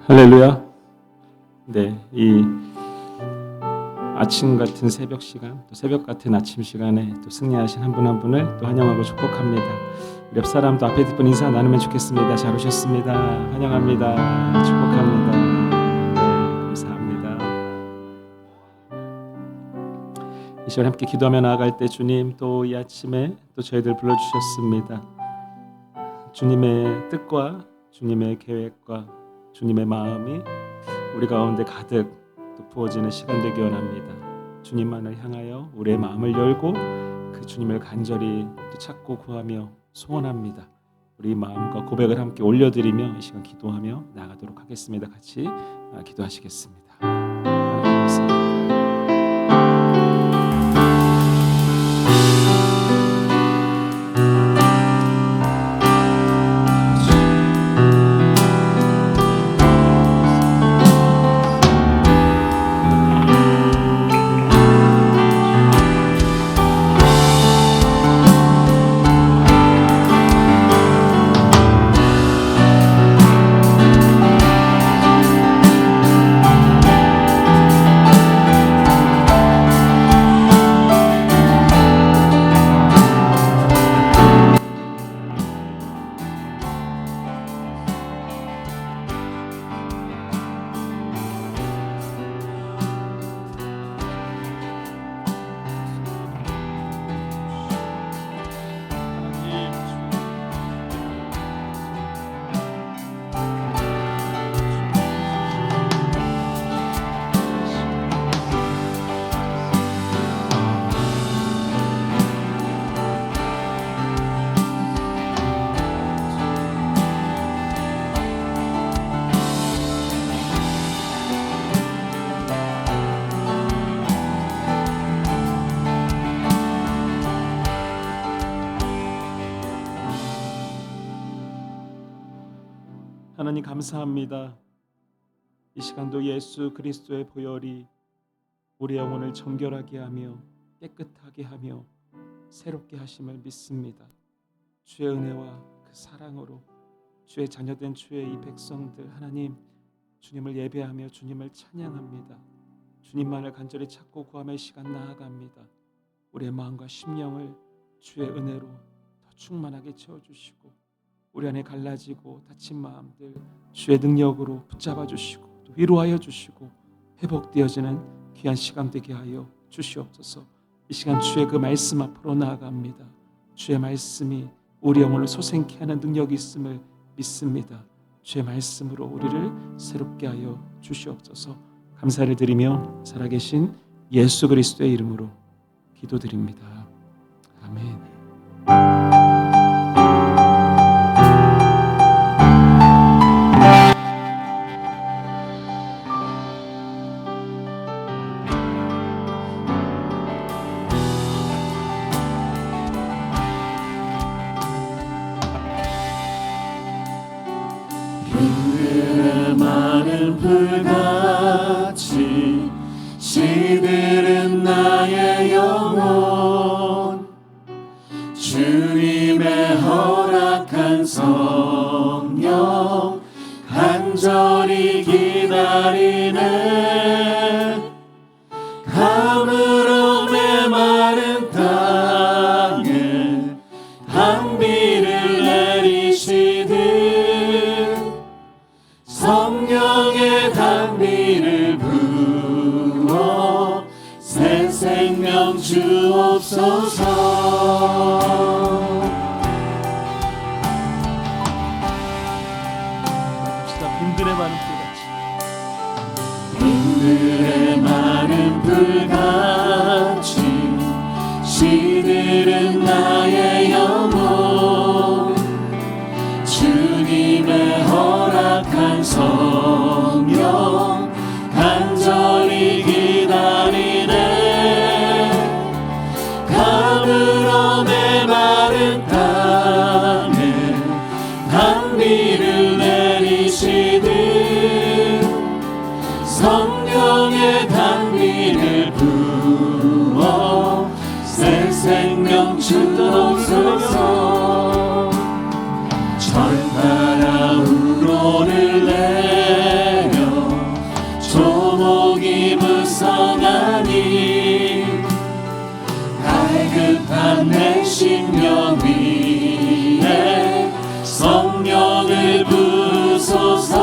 할렐루야. 네, 이 아침 같은 새벽 시간, 또 새벽 같은 아침 시간에 또 승리하신 한 분 한 분을 또 환영하고 축복합니다. 우리 옆 사람도 앞에 뒷분 인사 나누면 좋겠습니다. 잘 오셨습니다. 환영합니다. 축복합니다. 네, 감사합니다. 이 시간 함께 기도하며 나아갈 때 주님 또 이 아침에 또 저희들 불러주셨습니다. 주님의 뜻과 주님의 계획과 주님의 마음이 우리 가운데 가득 또 부어지는 시간 되기 원합니다. 주님만을 향하여 우리의 마음을 열고 그 주님을 간절히 또 찾고 구하며 소원합니다. 우리 마음과 고백을 함께 올려드리며 이 시간 기도하며 나아가도록 하겠습니다. 같이 기도하시겠습니다. 하나님 감사합니다. 이 시간도 예수 그리스도의 보혈이 우리 영혼을 정결하게 하며 깨끗하게 하며 새롭게 하심을 믿습니다. 주의 은혜와 그 사랑으로 주의 자녀된 주의 이 백성들 하나님 주님을 예배하며 주님을 찬양합니다. 주님만을 간절히 찾고 구하며 시간 나아갑니다. 우리의 마음과 심령을 주의 은혜로 더 충만하게 채워주시고 우리 안에 갈라지고 다친 마음들 주의 능력으로 붙잡아 주시고 또 위로하여 주시고 회복되어지는 귀한 시간 되게 하여 주시옵소서. 이 시간 주의 그 말씀 앞으로 나아갑니다. 주의 말씀이 우리 영혼을 소생케 하는 능력이 있음을 믿습니다. 주의 말씀으로 우리를 새롭게 하여 주시옵소서. 감사를 드리며 살아계신 예수 그리스도의 이름으로 기도드립니다. 아멘. 빈들의 마른 불같이 시들은 나의 영혼 주님의 허락한 성령 간절히 기다리네 가물어 메마른 땅에 단비를 내리시듯 성령의 단비를 부어 새 생명 주옵소서. 빈들의 마른 불같이 빈들의 마른 불같이 시들은 나의 영혼 주님의 허락한 성령 간절히 기다리네 가물어 메마른 땅에 단비를 내리시듯 성령의 단비를 부어 새 생명 주옵소서. 철바라 우로를 내 내 심령 위에 성령을 부소서.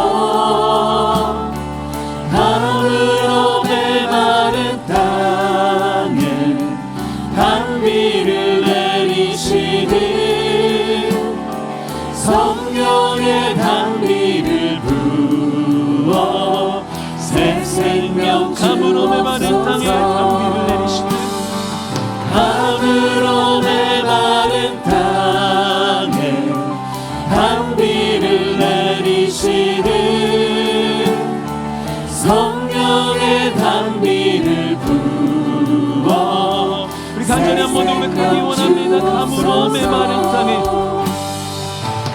가물어 메마른 땅에 단비를 내리시듯 성령의 단비를 부어 새 생명 가물어 메마른 땅에 단비를 내리시듯 가물어 메마른 땅에 단비를 내리시듯 성령의 단비를 부어. 우리 간절히 한번 고백하기 원합니다. 가물어 메마른 땅에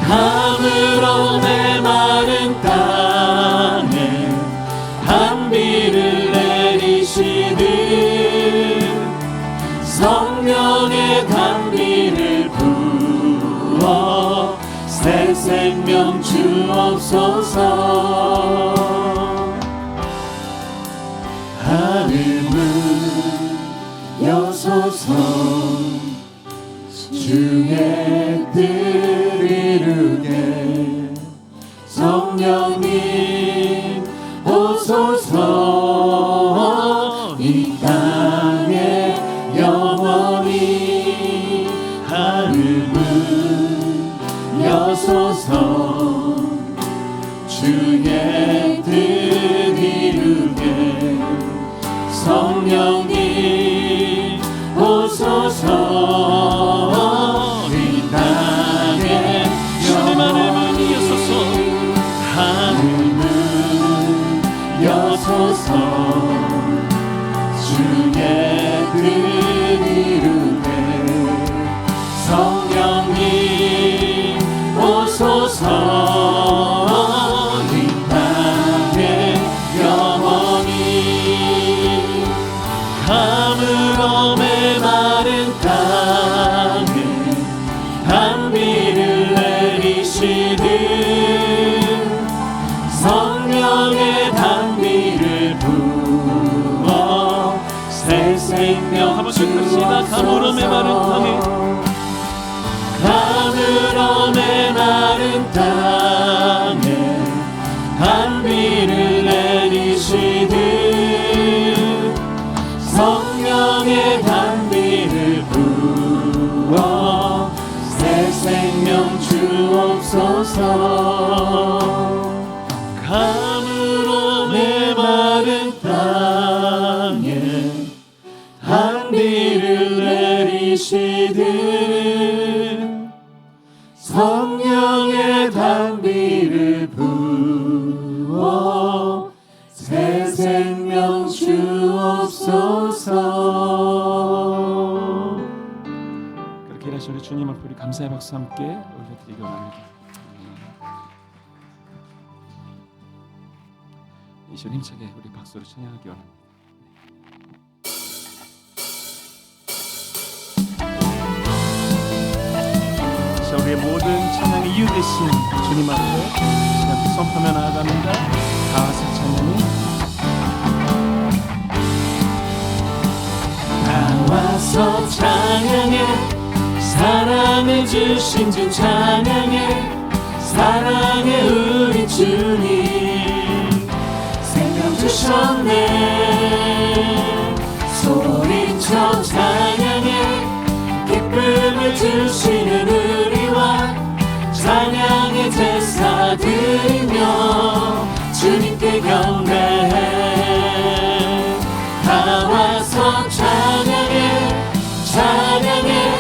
가물어 메마른 땅에 단비를 내리시듯 성령의 단비를 부어 새 생명 주옵소서. 하늘문 여소서. 주의 뜻 이루게 성령님 오소서. 이 땅에 영원히 하늘문 여소서. 주의 뜻 이루게 성령님 오소서. 이 땅에 주님 하늘문 여소서. 하늘문 여소서. 주의 뜻 이루게 성령님 오소서. 이 땅에 영원히 가물어 메마른 땅에 단비를 내리시듯 성령의 단비를 부어 새 생명 한번 축하합시다. 가물어 메마른 땅에 가물어 메마른 땅에 단비를 내리시듯 성령의 단비를 부어 새 생명 주옵소서. 가물어 메마른 땅에 단비를 내리시듯 성령의 단비를 부어 새 생명 주옵소서. 그렇게 일하시는 주님 앞에 우리 감사의 박수 함께 올려드리기 원합니다. 이 시간 힘차게 우리 박수로 찬양하기 원합니다. 자, 우리의 모든 찬양의 이유 되신 주님 앞에 시간 선포하며 나아갑니다. 다와서 찬양이 나와서 찬양해 사랑을 주신 주 찬양해 사랑해 우리 주님 생명 주셨네 소리쳐 찬양해 기쁨을 주시는 우리와 찬양의 제사 드리며 주님께 경배해 나와서 찬양해 찬양해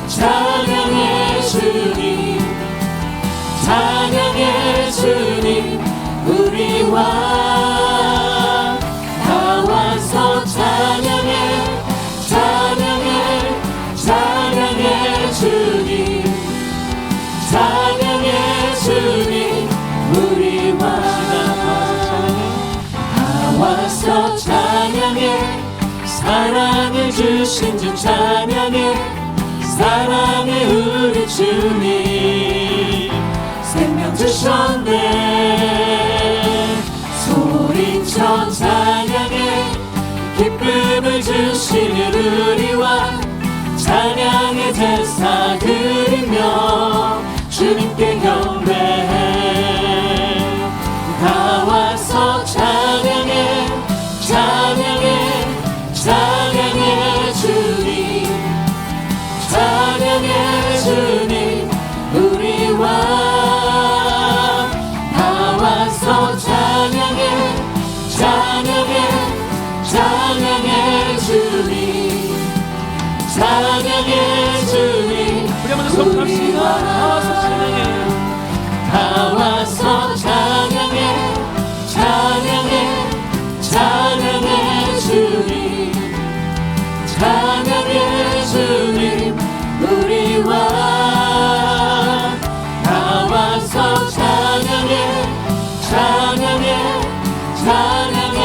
찬양해 주님 찬양해 주님 우리와 나와서 찬양해 찬양해 찬양해 주님 찬양해 주님 우리와 나와서 찬양해 사랑을 주신 주 찬양해 사랑해 우리 주님 생명 주셨네 소리쳐 찬양해 기쁨을 주시는 우리와 찬양해 제사 드리며 주님께 경배해. 다 와서 찬양해 찬양해 찬양해 주님 찬양해 주님 우리 왕. 다 와서 찬양해 찬양해 찬양해 주님 찬양해 주님 우리 한번 더 성합시다. 다 와서 찬양해 다 와서 찬양해 찬양해 찬양해 주님 찬양해 주님 우리 왕. 다 와서 찬양해 찬양해 찬양해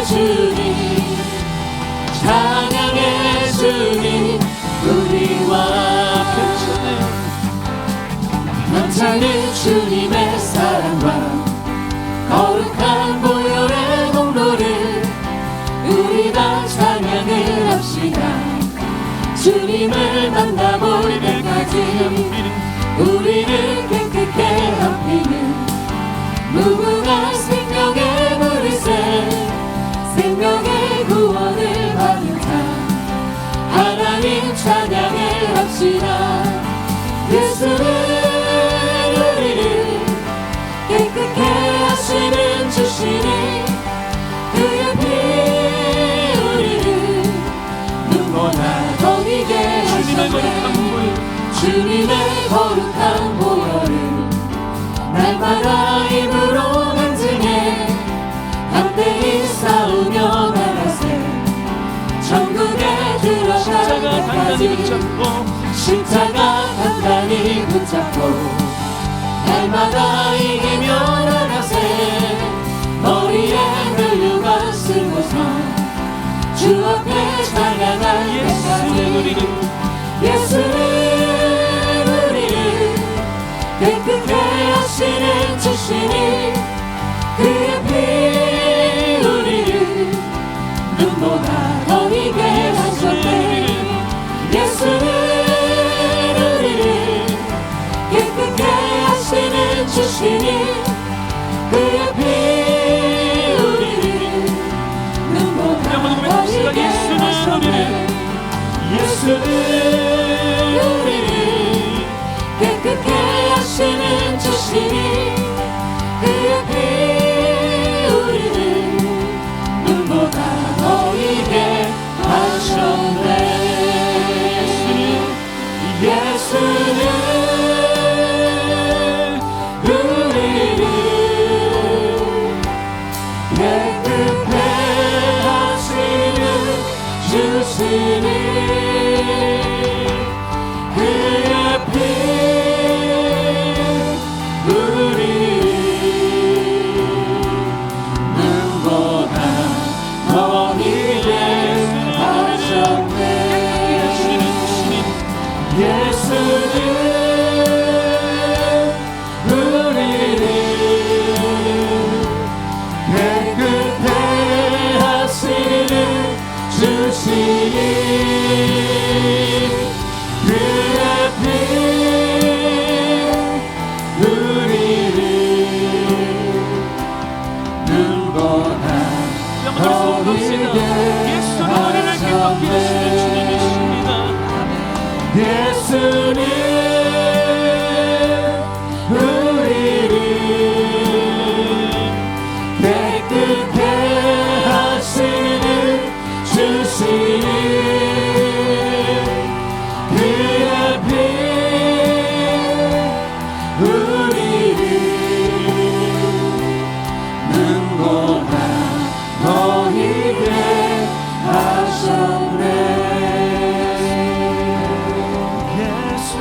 주님 찬양해 주님 우리 왕. 넘치는 주님의 사랑과 거룩한 보혈의 공로를 우리 다 찬양을 합시다. 주님을 만나볼 때까지 우리를 깨끗게 덮이는 무궁한 생명의 물새 생명의 구원을 받은 자 하나님 찬양을 합시다. 예수는 우리를 깨끗게 하시는 주시니 그의 피 우리를 눈보다 더 희게 하셨네. 주님의 거룩한 보혈을 날마다 입으로 간증해 담대히 싸우며 나가세. 천국에 들어갈 때까지 십자가 단단히 붙잡고 날마다 이기며 나가세. 머리에 혈류가 쓸고서 주 앞에 찬양할 때까지 예수는 우리를 깨끗게 하시는 주시니 그의 피 우리를 눈보다 더 희게 하셨네. 예수는 우리를 깨끗게 하시는 주시니 그의 피 우리를 눈보다 더 희게 하셨네. 예수는 우리를 깨끗게 하시는 주시니 그의 피 우리를 눈보다 더 희게 하셨네. 예수는 우리를 깨끗게 하시는 주시니 그의 피 우리를 눈보다 더 희게 하셨네. 예수는 우리를 깨끗게 하시는 주시니 그의 피 우리를 눈보다 더 희게 하셨네. 예수는 우리를 깨끗게 하시는 주시니 그의 피 우리를 눈보다 더 희게 하셨네. 예수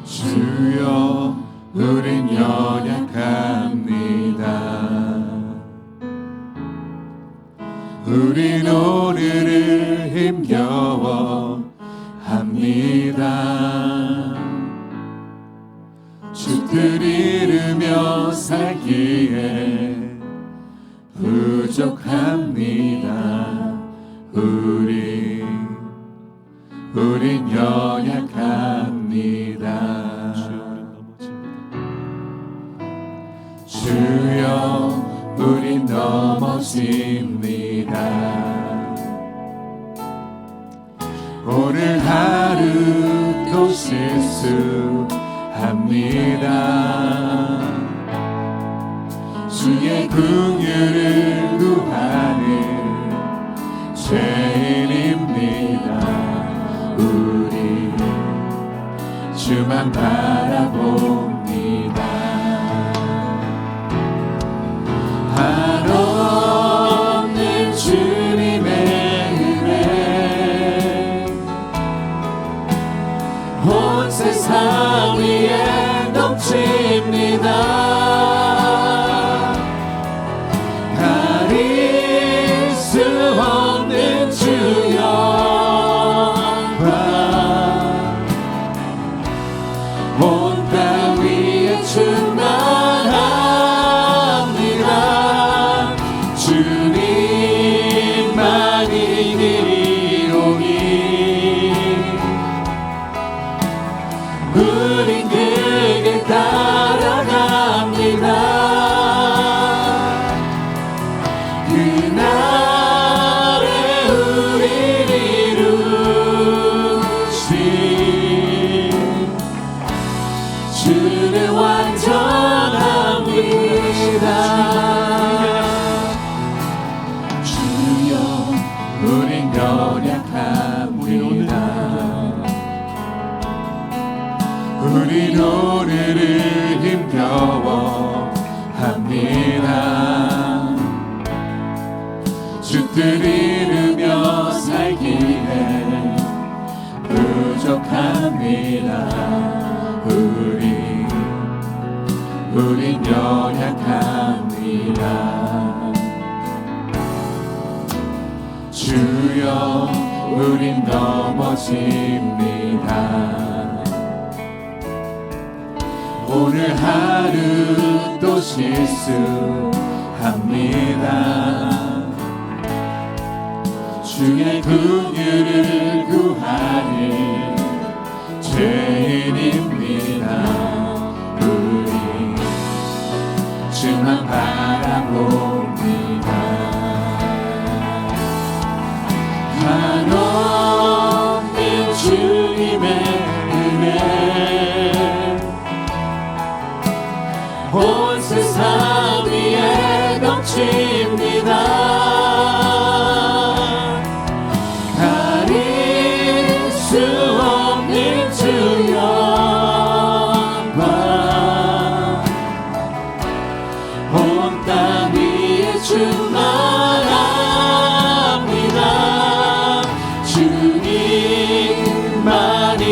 주여 우린 연약합니다. 우린 오늘을 힘겨워 합니다. 주 뜻 이루며 살기에 부족합니다. 우린 연약합니다. 주여 우린 넘어집니다. 오늘 하루 또 실수합니다. 주의 긍휼을 구하는 죄인입니다. 우리 주만 바라봅니다. 한없는 주님의 은혜 온 세상 위에 넘칩니다. 가릴 수 없는 주 영광 온 땅 위에 충만합니다. 주님만이 길이오니 우린 그 길 따라갑니다. 그날에 우릴 이루신 주는 완전합니다. 주여 우린 연약합니다. 우린 오늘을 힘겨워 합니다. 주 뜻 이루며 살기에 부족합니다. 우린 연약합니다. 주여 우린 넘어집니다. 오늘 하루 또 실수합니다. 주의 긍휼을 구하는 죄인입니다. 우리 주만 바라봅니다. 한없는 주님의 은혜 온 세상 위에 넘칩니다. 가릴 수 없는 주 영광 온 땅 위에 충만합니다. 주님만이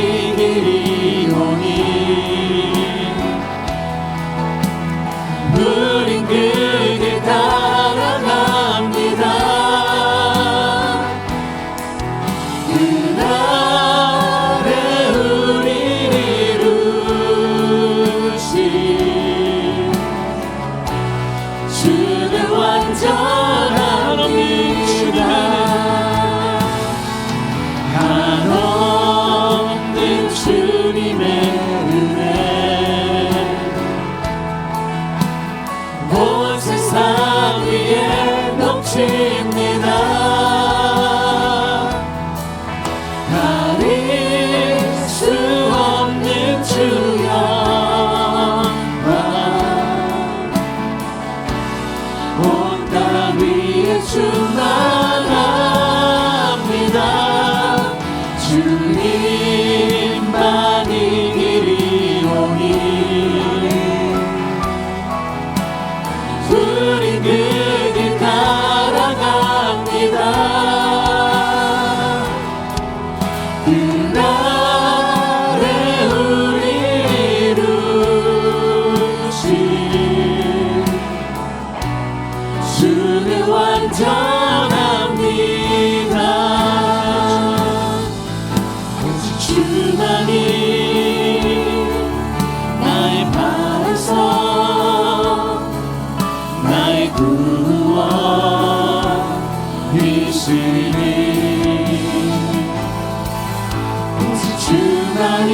오직 주만이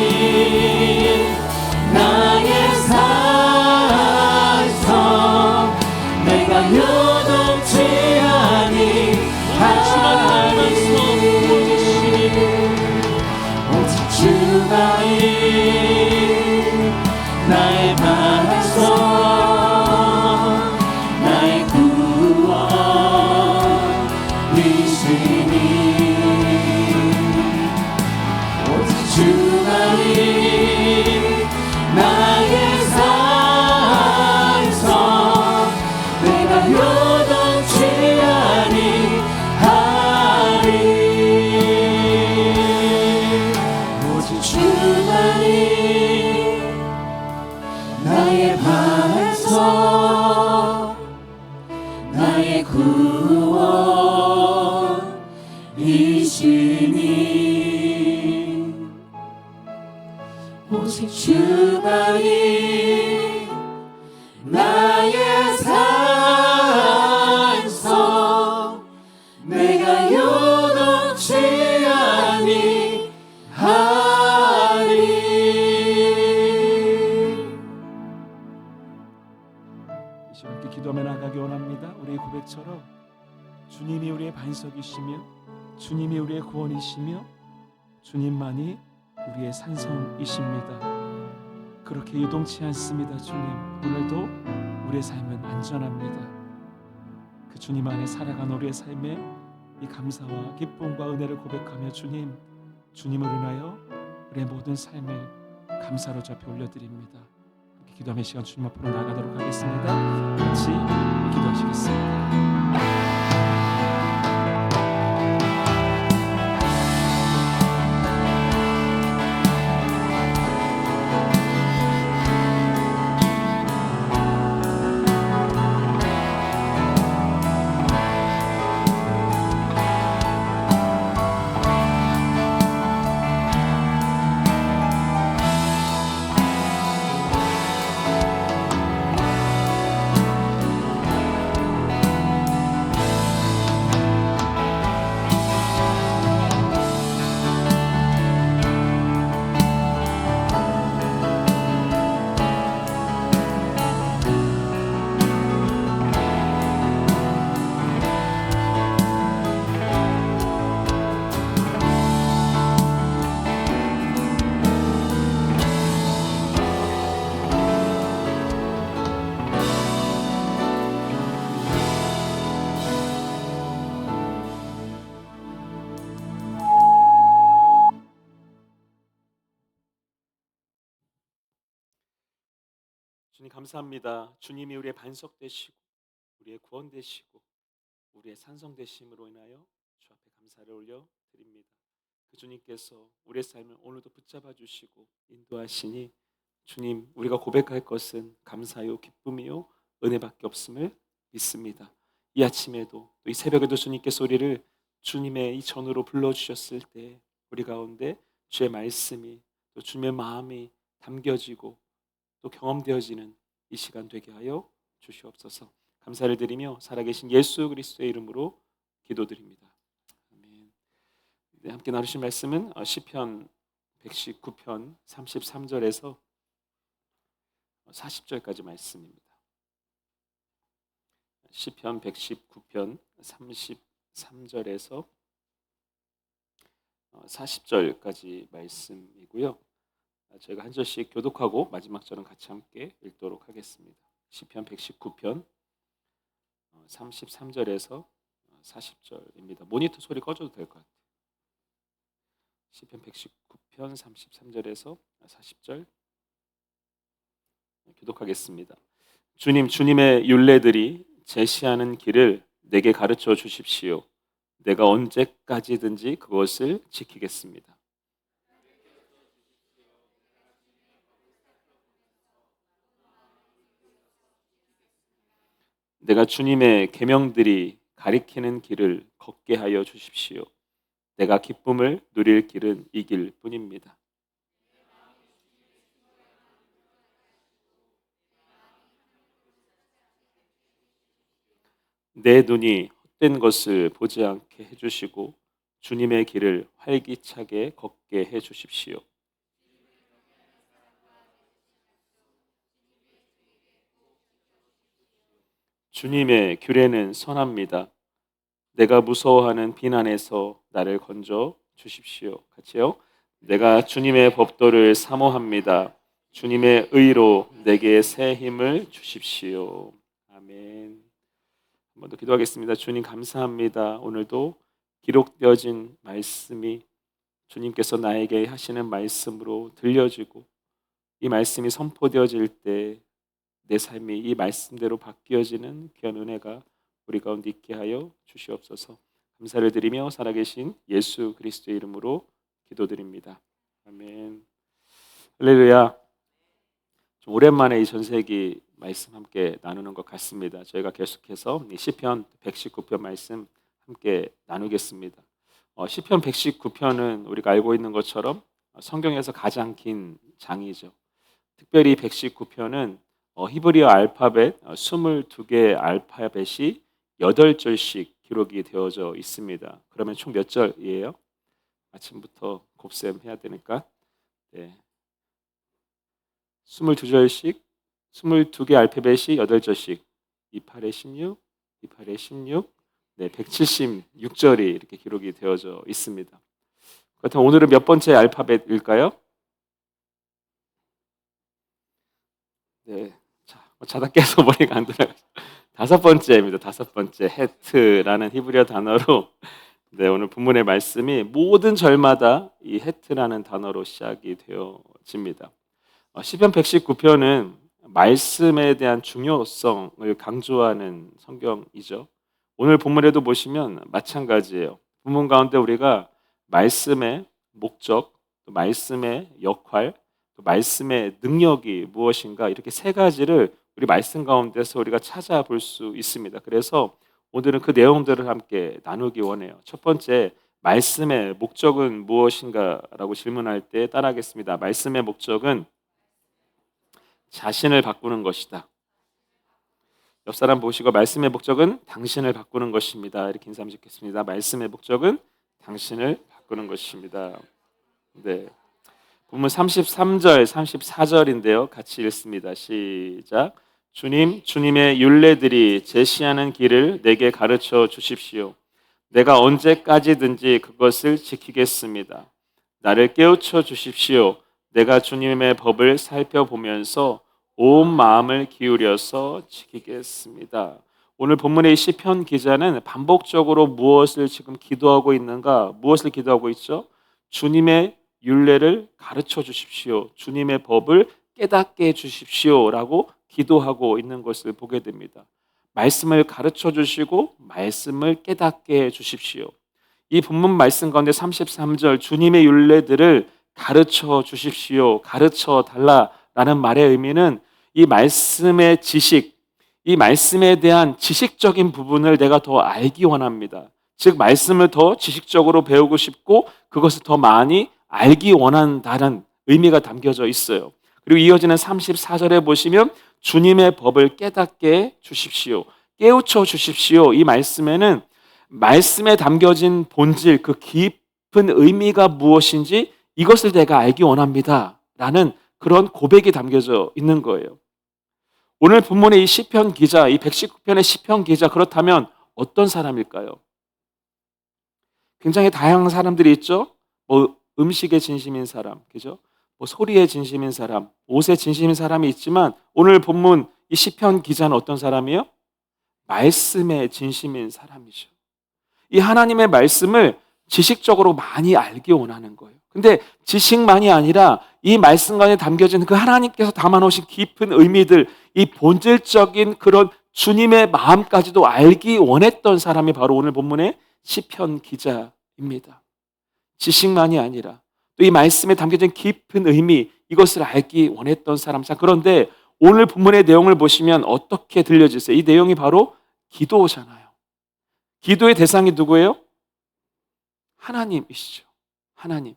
나의 산성 내가 요동치 아니하리 오직 주만이 나의 반석 나의 구원이시니 오직 주만이 나의 산성 내가 요동치 아니하리 오직 주만이 나의 반석 나의 구원이시니 오직 주만이 나의 산성 내가 요동치 아니하리 이 시간 함께 기도하며 나가기 원합니다. 우리의 고백처럼 주님이 우리의 반석이시며 주님이 우리의 구원이시며 주님만이 우리의 산성이십니다. 그렇게 유동치 않습니다. 주님, 오늘도 우리의 삶은 안전합니다. 그 주님 안에 살아간 우리의 삶에 이 감사와 기쁨과 은혜를 고백하며 주님을 인하여 우리의 모든 삶을 감사로 잡혀 올려드립니다. 이렇게 기도하며 시간 주님 앞으로 나가도록 하겠습니다. 같이 기도하시겠습니다. 주님 감사합니다. 주님이 우리의 반석 되시고 우리의 구원 되시고 우리의 산성 되심으로 인하여 주 앞에 감사를 올려 드립니다. 그 주님께서 우리의 삶을 오늘도 붙잡아 주시고 인도하시니 주님, 우리가 고백할 것은 감사요 기쁨이요 은혜밖에 없음을 믿습니다. 이 아침에도 또 이 새벽에도 주님께서 우리를 주님의 이 전으로 불러주셨을 때 우리 가운데 주의 말씀이 또 주님의 마음이 담겨지고 또 경험되어지는 이 시간 되게 하여 주시옵소서. 감사를 드리며 살아계신 예수 그리스도의 이름으로 기도드립니다. 아멘. 네, 함께 나누신 말씀은 시편 119편 33절에서 40절까지 말씀입니다. 시편 119편 33절에서 40절까지 말씀이고요. 저희가 한 절씩 교독하고 마지막 절은 같이 함께 읽도록 하겠습니다. 시편 119편 33절에서 40절입니다. 모니터 소리 꺼줘도 될 것 같아요. 시편 119편 33절에서 40절 교독하겠습니다. 주님의 율례들이 제시하는 길을 내게 가르쳐 주십시오. 내가 언제까지든지 그것을 지키겠습니다. 내가 주님의 계명들이 가리키는 길을 걷게 하여 주십시오. 내가 기쁨을 누릴 길은 이 길뿐입니다. 내 눈이 헛된 것을 보지 않게 해주시고 주님의 길을 활기차게 걷게 해주십시오. 주님의 규례는 선합니다. 내가 무서워하는 비난에서 나를 건져 주십시오. 같이요. 내가 주님의 법도를 사모합니다. 주님의 의로 내게 새 힘을 주십시오. 아멘. 한 번 더 기도하겠습니다. 주님 감사합니다. 오늘도 기록되어진 말씀이 주님께서 나에게 하시는 말씀으로 들려지고 이 말씀이 선포되어질 때 내 삶이 이 말씀대로 바뀌어지는 귀한 은혜가 우리 가운데 있게 하여 주시옵소서. 감사를 드리며 살아계신 예수 그리스도의 이름으로 기도드립니다. 아멘. 할렐루야. 좀 오랜만에 이 전세기 말씀 함께 나누는 것 같습니다. 저희가 계속해서 시편 119편 말씀 함께 나누겠습니다. 시편 119편은 우리가 알고 있는 것처럼 성경에서 가장 긴 장이죠. 특별히 119편은 히브리어 알파벳 22개의 알파벳이 8절씩 기록이 되어져 있습니다. 그러면 총 몇 절이에요? 아침부터 곱셈 해야 되니까 22절씩 22개 알파벳이 8절씩 28에 16, 28에 16, 176절이 이렇게 기록이 되어져 있습니다. 그렇다면 오늘은 몇 번째 알파벳일까요? 자다 깨서 머리가 안 돌아가요. 5번째입니다. 5번째 헤트라는 히브리어 단어로 오늘 본문의 말씀이 모든 절마다 이 헤트라는 단어로 시작이 되어집니다. 시편 119편은 말씀에 대한 중요성을 강조하는 성경이죠. 오늘 본문에도 보시면 마찬가지예요. 본문 가운데 우리가 말씀의 목적, 또 말씀의 역할, 또 말씀의 능력이 무엇인가 이렇게 세 가지를 우리 말씀 가운데서 우리가 찾아볼 수 있습니다. 그래서 오늘은 그 내용들을 함께 나누기 원해요. 첫 번째, 말씀의 목적은 무엇인가 라고 질문할 때 따라하겠습니다. 말씀의 목적은 자신을 바꾸는 것이다. 옆 사람 보시고 말씀의 목적은 당신을 바꾸는 것입니다. 이렇게 인사하면 좋겠습니다. 말씀의 목적은 당신을 바꾸는 것입니다. 본문 33절, 34절인데요. 같이 읽습니다. 시작. 주님의 율례들이 제시하는 길을 내게 가르쳐 주십시오. 내가 언제까지든지 그것을 지키겠습니다. 나를 깨우쳐 주십시오. 내가 주님의 법을 살펴보면서 온 마음을 기울여서 지키겠습니다. 오늘 본문의 시편 기자는 반복적으로 무엇을 지금 기도하고 있는가? 무엇을 기도하고 있죠? 주님의 율례를 가르쳐 주십시오. 주님의 법을 깨닫게 해 주십시오라고 기도하고 있는 것을 보게 됩니다. 말씀을 가르쳐 주시고 말씀을 깨닫게 해 주십시오. 이 본문 말씀 가운데 33절 주님의 율례들을 가르쳐 주십시오. 가르쳐 달라라는 말의 의미는 이 말씀의 지식, 이 말씀에 대한 지식적인 부분을 내가 더 알기 원합니다. 즉 말씀을 더 지식적으로 배우고 싶고 그것을 더 많이 알기 원한다는 의미가 담겨져 있어요. 그리고 이어지는 34절에 보시면 주님의 법을 깨닫게 주십시오. 깨우쳐 주십시오. 이 말씀에는 말씀에 담겨진 본질, 그 깊은 의미가 무엇인지 이것을 내가 알기 원합니다. 라는 그런 고백이 담겨져 있는 거예요. 오늘 본문의 이 시편 기자, 이 119편의 시편 기자 그렇다면 어떤 사람일까요? 굉장히 다양한 사람들이 있죠. 음식에 진심인 사람, 그죠? 소리에 진심인 사람, 옷에 진심인 사람이 있지만 오늘 본문 이 시편 기자는 어떤 사람이에요? 말씀에 진심인 사람이죠. 이 하나님의 말씀을 지식적으로 많이 알기 원하는 거예요. 근데 지식만이 아니라 이 말씀 안에 담겨진 그 하나님께서 담아놓으신 깊은 의미들, 이 본질적인 그런 주님의 마음까지도 알기 원했던 사람이 바로 오늘 본문의 시편 기자입니다. 지식만이 아니라 또 이 말씀에 담겨진 깊은 의미, 이것을 알기 원했던 사람. 자, 그런데 오늘 본문의 내용을 보시면 어떻게 들려지세요? 이 내용이 바로 기도잖아요. 기도의 대상이 누구예요? 하나님이시죠. 하나님.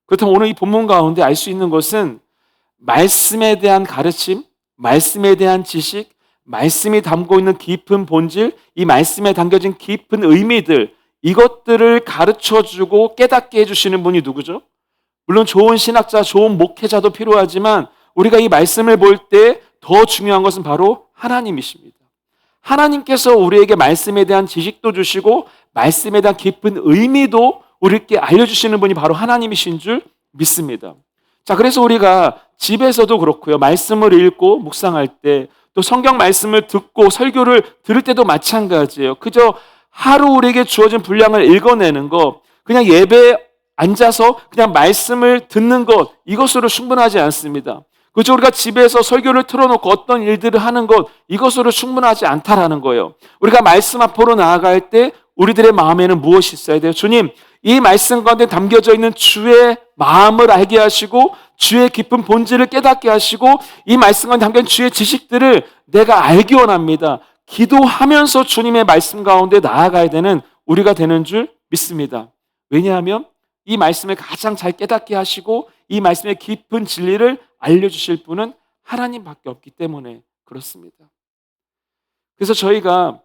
그렇다면 오늘 이 본문 가운데 알 수 있는 것은 말씀에 대한 가르침, 말씀에 대한 지식, 말씀이 담고 있는 깊은 본질, 이 말씀에 담겨진 깊은 의미들, 이것들을 가르쳐주고 깨닫게 해주시는 분이 누구죠? 물론 좋은 신학자, 좋은 목회자도 필요하지만 우리가 이 말씀을 볼 때 더 중요한 것은 바로 하나님이십니다. 하나님께서 우리에게 말씀에 대한 지식도 주시고 말씀에 대한 깊은 의미도 우리에게 알려주시는 분이 바로 하나님이신 줄 믿습니다. 자, 그래서 우리가 집에서도 그렇고요. 말씀을 읽고 묵상할 때, 또 성경 말씀을 듣고 설교를 들을 때도 마찬가지예요. 그저 하루 우리에게 주어진 분량을 읽어내는 것, 그냥 예배에 앉아서 그냥 말씀을 듣는 것, 이것으로 충분하지 않습니다. 그저 우리가 집에서 설교를 틀어놓고 어떤 일들을 하는 것, 이것으로 충분하지 않다라는 거예요. 우리가 말씀 앞으로 나아갈 때 우리들의 마음에는 무엇이 있어야 돼요? 주님, 이 말씀 가운데 담겨져 있는 주의 마음을 알게 하시고 주의 깊은 본질을 깨닫게 하시고 이 말씀 가운데 담겨진 주의 지식들을 내가 알기 원합니다. 기도하면서 주님의 말씀 가운데 나아가야 되는 우리가 되는 줄 믿습니다. 왜냐하면 이 말씀을 가장 잘 깨닫게 하시고 이 말씀의 깊은 진리를 알려주실 분은 하나님밖에 없기 때문에 그렇습니다. 그래서 저희가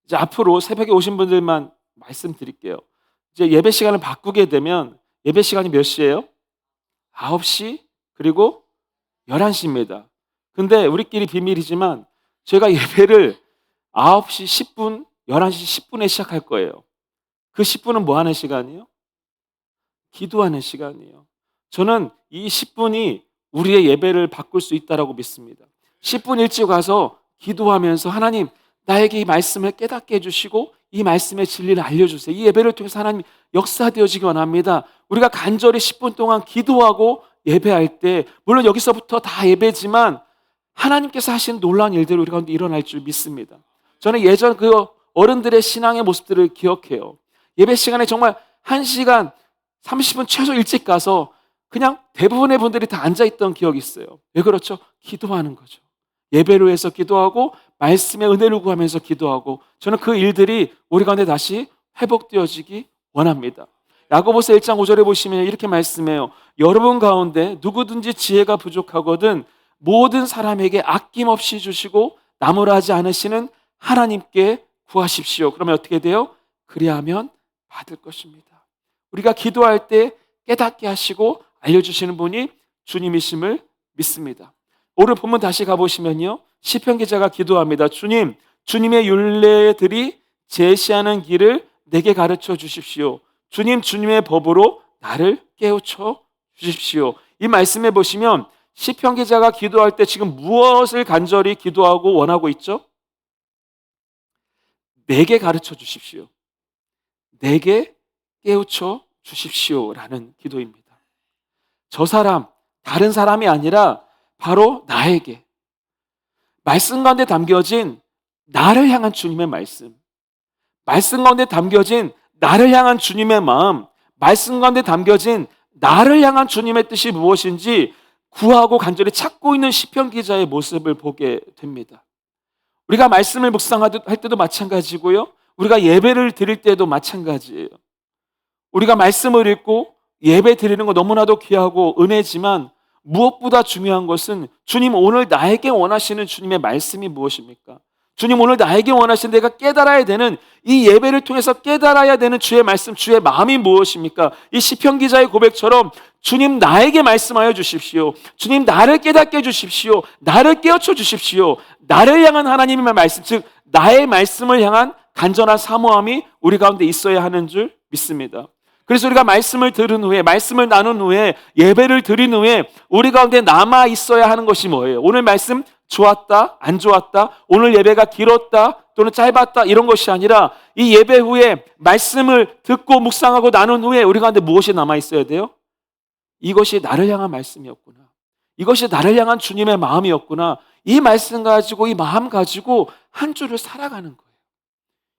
이제 앞으로 새벽에 오신 분들만 말씀드릴게요. 이제 예배 시간을 바꾸게 되면 예배 시간이 몇 시예요? 9시 그리고 11시입니다. 근데 우리끼리 비밀이지만 저희가 예배를 9시 10분, 11시 10분에 시작할 거예요. 그 10분은 뭐 하는 시간이에요? 기도하는 시간이에요. 저는 이 10분이 우리의 예배를 바꿀 수 있다고 믿습니다. 10분 일찍 와서 기도하면서 하나님, 나에게 이 말씀을 깨닫게 해주시고 이 말씀의 진리를 알려주세요. 이 예배를 통해서 하나님 역사되어지기 원합니다. 우리가 간절히 10분 동안 기도하고 예배할 때 물론 여기서부터 다 예배지만 하나님께서 하신 놀라운 일들이 우리 가운데 일어날 줄 믿습니다. 저는 예전 그 어른들의 신앙의 모습들을 기억해요. 예배 시간에 정말 1시간 30분 최소 일찍 가서 그냥 대부분의 분들이 다 앉아있던 기억이 있어요. 왜 그렇죠? 기도하는 거죠. 예배로 해서 기도하고 말씀의 은혜를 구하면서 기도하고 저는 그 일들이 우리 가운데 다시 회복되어지기 원합니다. 야고보서 1장 5절에 보시면 이렇게 말씀해요. 여러분 가운데 누구든지 지혜가 부족하거든 모든 사람에게 아낌없이 주시고 나무라지 않으시는 하나님께 구하십시오. 그러면 어떻게 돼요? 그리하면 받을 것입니다. 우리가 기도할 때 깨닫게 하시고 알려주시는 분이 주님이심을 믿습니다. 오늘 본문 다시 가보시면요, 시편 기자가 기도합니다. 주님, 주님의 율례들이 제시하는 길을 내게 가르쳐 주십시오. 주님, 주님의 법으로 나를 깨우쳐 주십시오. 이 말씀에 보시면 시편 기자가 기도할 때 지금 무엇을 간절히 기도하고 원하고 있죠? 내게 가르쳐 주십시오. 내게 깨우쳐 주십시오라는 기도입니다. 저 사람, 다른 사람이 아니라 바로 나에게 말씀 가운데 담겨진 나를 향한 주님의 말씀, 말씀 가운데 담겨진 나를 향한 주님의 마음, 말씀 가운데 담겨진 나를 향한 주님의 뜻이 무엇인지 구하고 간절히 찾고 있는 시편 기자의 모습을 보게 됩니다. 우리가 말씀을 묵상할 때도 마찬가지고요, 우리가 예배를 드릴 때도 마찬가지예요. 우리가 말씀을 읽고 예배 드리는 거 너무나도 귀하고 은혜지만 무엇보다 중요한 것은 주님 오늘 나에게 원하시는 주님의 말씀이 무엇입니까? 주님 오늘 나에게 원하시는 내가 깨달아야 되는 이 예배를 통해서 깨달아야 되는 주의 말씀, 주의 마음이 무엇입니까? 이 시편 기자의 고백처럼 주님 나에게 말씀하여 주십시오. 주님 나를 깨닫게 해주십시오. 나를 깨우쳐 주십시오. 나를 향한 하나님의 말씀, 즉 나의 말씀을 향한 간절한 사모함이 우리 가운데 있어야 하는 줄 믿습니다. 그래서 우리가 말씀을 들은 후에, 말씀을 나눈 후에, 예배를 드린 후에 우리 가운데 남아 있어야 하는 것이 뭐예요? 오늘 말씀 좋았다, 안 좋았다, 오늘 예배가 길었다 또는 짧았다 이런 것이 아니라 이 예배 후에 말씀을 듣고 묵상하고 나눈 후에 우리 가운데 무엇이 남아 있어야 돼요? 이것이 나를 향한 말씀이었구나, 이것이 나를 향한 주님의 마음이었구나, 이 말씀 가지고 이 마음 가지고 한 주를 살아가는 거예요.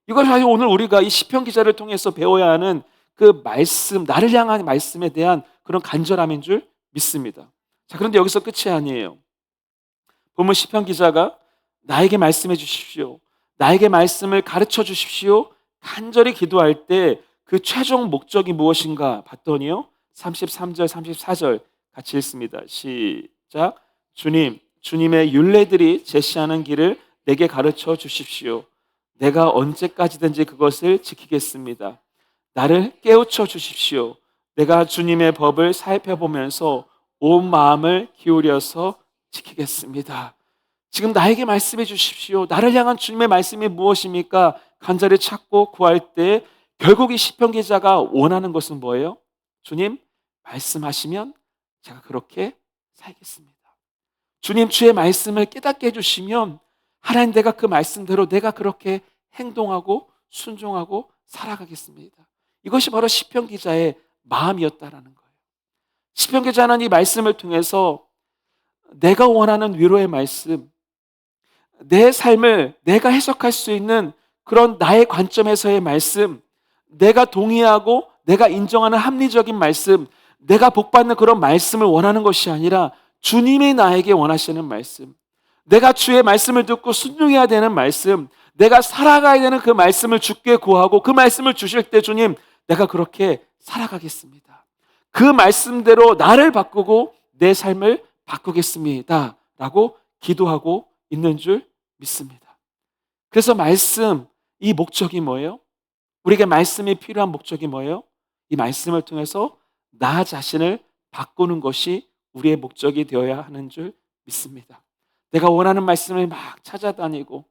이걸 사실 오늘 우리가 이 시편 기자를 통해서 배워야 하는 그 말씀, 나를 향한 말씀에 대한 그런 간절함인 줄 믿습니다. 자, 그런데 여기서 끝이 아니에요. 본문 시편 기자가 나에게 말씀해 주십시오, 나에게 말씀을 가르쳐 주십시오 간절히 기도할 때 그 최종 목적이 무엇인가 봤더니요, 33절 34절 같이 읽습니다. 시작. 주님, 주님의 율례들이 제시하는 길을 내게 가르쳐 주십시오. 내가 언제까지든지 그것을 지키겠습니다. 나를 깨우쳐 주십시오. 내가 주님의 법을 살펴보면서 온 마음을 기울여서 지키겠습니다. 지금 나에게 말씀해 주십시오. 나를 향한 주님의 말씀이 무엇입니까? 간절히 찾고 구할 때 결국 이 시편 기자가 원하는 것은 뭐예요? 주님, 말씀하시면 제가 그렇게 살겠습니다. 주님, 주의 말씀을 깨닫게 해주시면 하나님, 내가 그 말씀대로 내가 그렇게 행동하고 순종하고 살아가겠습니다. 이것이 바로 시편 기자의 마음이었다라는 거예요. 시편 기자는 이 말씀을 통해서 내가 원하는 위로의 말씀, 내 삶을 내가 해석할 수 있는 그런 나의 관점에서의 말씀, 내가 동의하고 내가 인정하는 합리적인 말씀, 내가 복받는 그런 말씀을 원하는 것이 아니라 주님이 나에게 원하시는 말씀, 내가 주의 말씀을 듣고 순종해야 되는 말씀, 내가 살아가야 되는 그 말씀을 주께 구하고 그 말씀을 주실 때 주님, 내가 그렇게 살아가겠습니다. 그 말씀대로 나를 바꾸고 내 삶을 바꾸겠습니다 라고 기도하고 있는 줄 믿습니다. 그래서 말씀, 이 목적이 뭐예요? 우리에게 말씀이 필요한 목적이 뭐예요? 이 말씀을 통해서 나 자신을 바꾸는 것이 우리의 목적이 되어야 하는 줄 믿습니다. 내가 원하는 말씀을 막 찾아다니고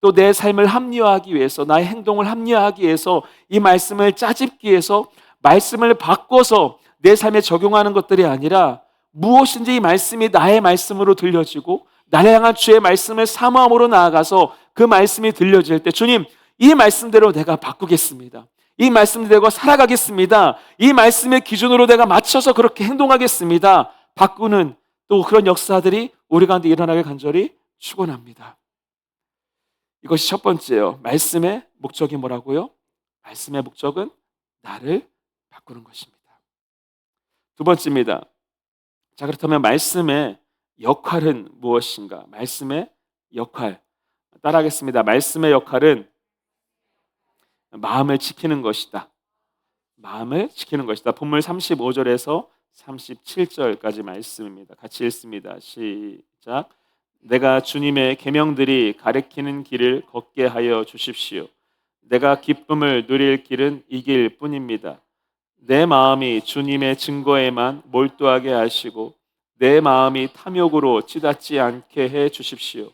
또 내 삶을 합리화하기 위해서, 나의 행동을 합리화하기 위해서 이 말씀을 짜집기 위해서 말씀을 바꿔서 내 삶에 적용하는 것들이 아니라 무엇인지 이 말씀이 나의 말씀으로 들려지고 나를 향한 주의 말씀을 사모함으로 나아가서 그 말씀이 들려질 때 주님, 이 말씀대로 내가 바꾸겠습니다. 이 말씀대로 살아가겠습니다. 이 말씀의 기준으로 내가 맞춰서 그렇게 행동하겠습니다. 바꾸는 또 그런 역사들이 우리 가운데 일어나길 간절히 축원합니다. 이것이 첫 번째예요. 말씀의 목적이 뭐라고요? 말씀의 목적은 나를 바꾸는 것입니다. 두 번째입니다. 자, 그렇다면 말씀의 역할은 무엇인가? 말씀의 역할. 따라하겠습니다. 말씀의 역할은 마음을 지키는 것이다. 마음을 지키는 것이다. 본문 35절에서 37절까지 말씀입니다. 같이 읽습니다. 시작. 내가 주님의 계명들이 가리키는 길을 걷게 하여 주십시오. 내가 기쁨을 누릴 길은 이 길뿐입니다. 내 마음이 주님의 증거에만 몰두하게 하시고 내 마음이 탐욕으로 치닫지 않게 해 주십시오.